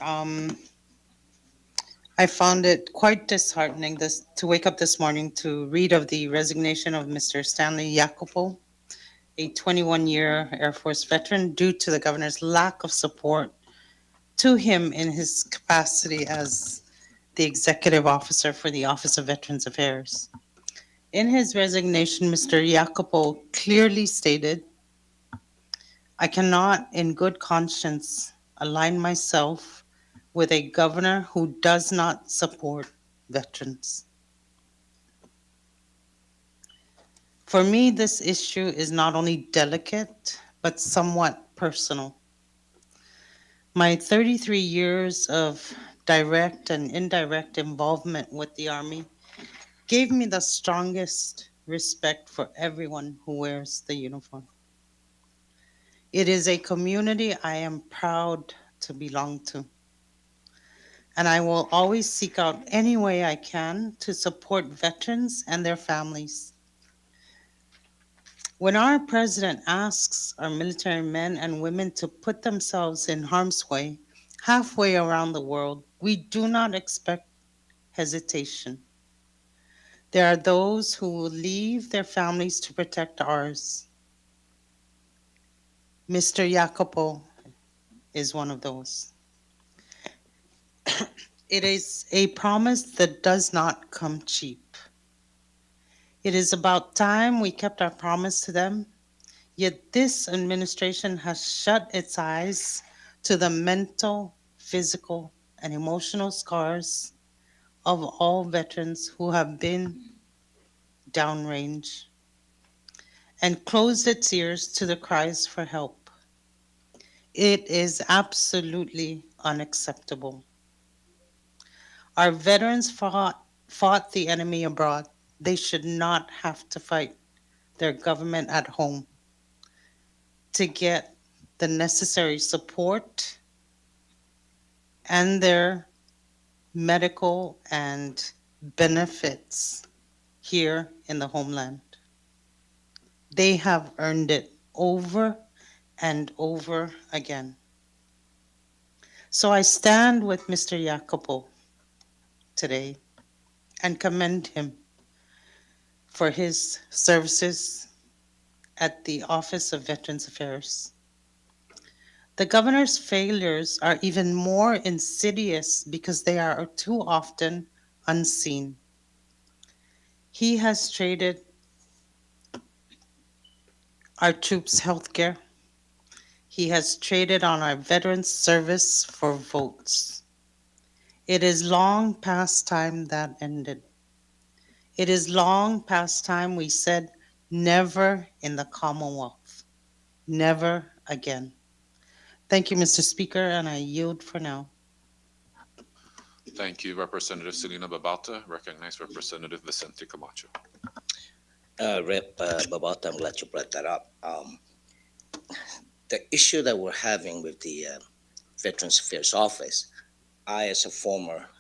I found it quite disheartening to wake up this morning to read of the resignation of Mr. Stanley Jacopo, a 21-year Air Force veteran, due to the governor's lack of support to him in his capacity as the executive officer for the Office of Veterans Affairs. In his resignation, Mr. Jacopo clearly stated, "I cannot in good conscience align myself with a governor who does not support veterans." For me, this issue is not only delicate, but somewhat personal. My 33 years of direct and indirect involvement with the Army gave me the strongest respect for everyone who wears the uniform. It is a community I am proud to belong to, and I will always seek out any way I can to support veterans and their families. When our president asks our military men and women to put themselves in harm's way halfway around the world, we do not expect hesitation. There are those who will leave their families to protect ours. Mr. Jacopo is one of those. It is a promise that does not come cheap. It is about time we kept our promise to them, yet this administration has shut its eyes to the mental, physical, and emotional scars of all veterans who have been downrange, and closed its ears to the cries for help. It is absolutely unacceptable. Our veterans fought the enemy abroad. They should not have to fight their government at home to get the necessary support and their medical and benefits here in the homeland. They have earned it over and over again. So I stand with Mr. Jacopo today and commend him for his services at the Office of Veterans Affairs. The governor's failures are even more insidious because they are too often unseen. He has traded our troops' health care. He has traded on our veterans' service for votes. It is long past time that ended. It is long past time we said never in the Commonwealth. Never again. Thank you, Mr. Speaker, and I yield for now. Thank you, Representative Selena Babalta. Recognize Representative Vicente Camacho. Rep. Babalta, I'm glad you brought that up. The issue that we're having with the Veterans Affairs Office, I, as a former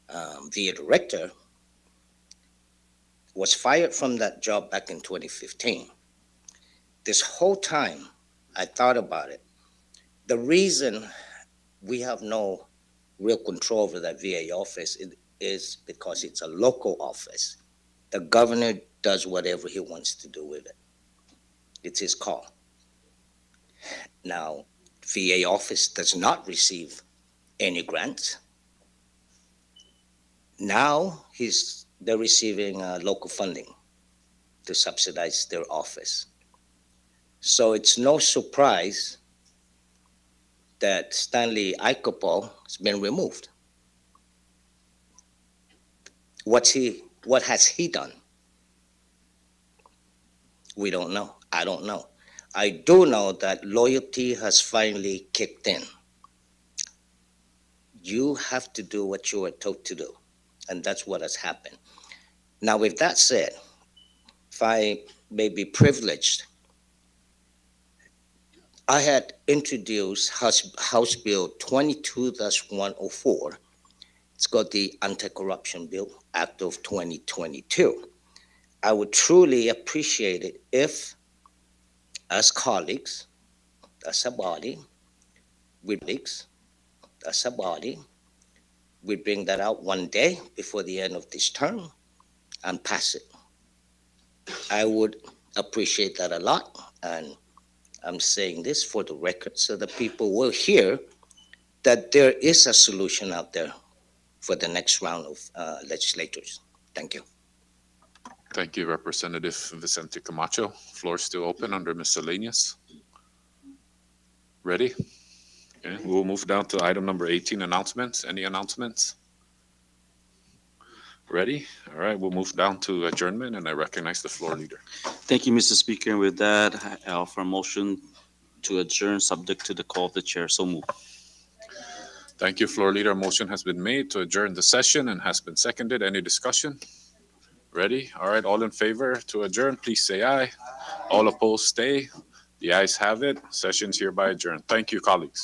VA director, was fired from that job back in 2015. This whole time, I thought about it. The reason we have no real control over that VA office is because it's a local office. The governor does whatever he wants to do with it. It's his call. Now, VA office does not receive any grants. Now they're receiving local funding to subsidize their office. So it's no surprise that Stanley Jacopo has been removed. What has he done? We don't know. I don't know. I do know that loyalty has finally kicked in. You have to do what you are told to do, and that's what has happened. Now, with that said, if I may be privileged, I had introduced House Bill 22-104. It's called the Anti-Corruption Bill Act of 2022. I would truly appreciate it if, as colleagues, as a body, we bring that out one day before the end of this term and pass it. I would appreciate that a lot, and I'm saying this for the record so that people will hear that there is a solution out there for the next round of legislators. Thank you. Thank you, Representative Vicente Camacho. Floor is still open under miscellaneous. Ready? Okay, we'll move down to item number 18, announcements. Any announcements? Ready? All right, we'll move down to adjournment, and I recognize the floor leader. Thank you, Mr. Speaker. And with that, I offer a motion to adjourn subject to the call of the chair. So move. Thank you, floor leader. A motion has been made to adjourn the session and has been seconded. Any discussion? Ready? All right, all in favor to adjourn, please say aye. All opposed, stay. The ayes have it. Session's hereby adjourned. Thank you, colleagues.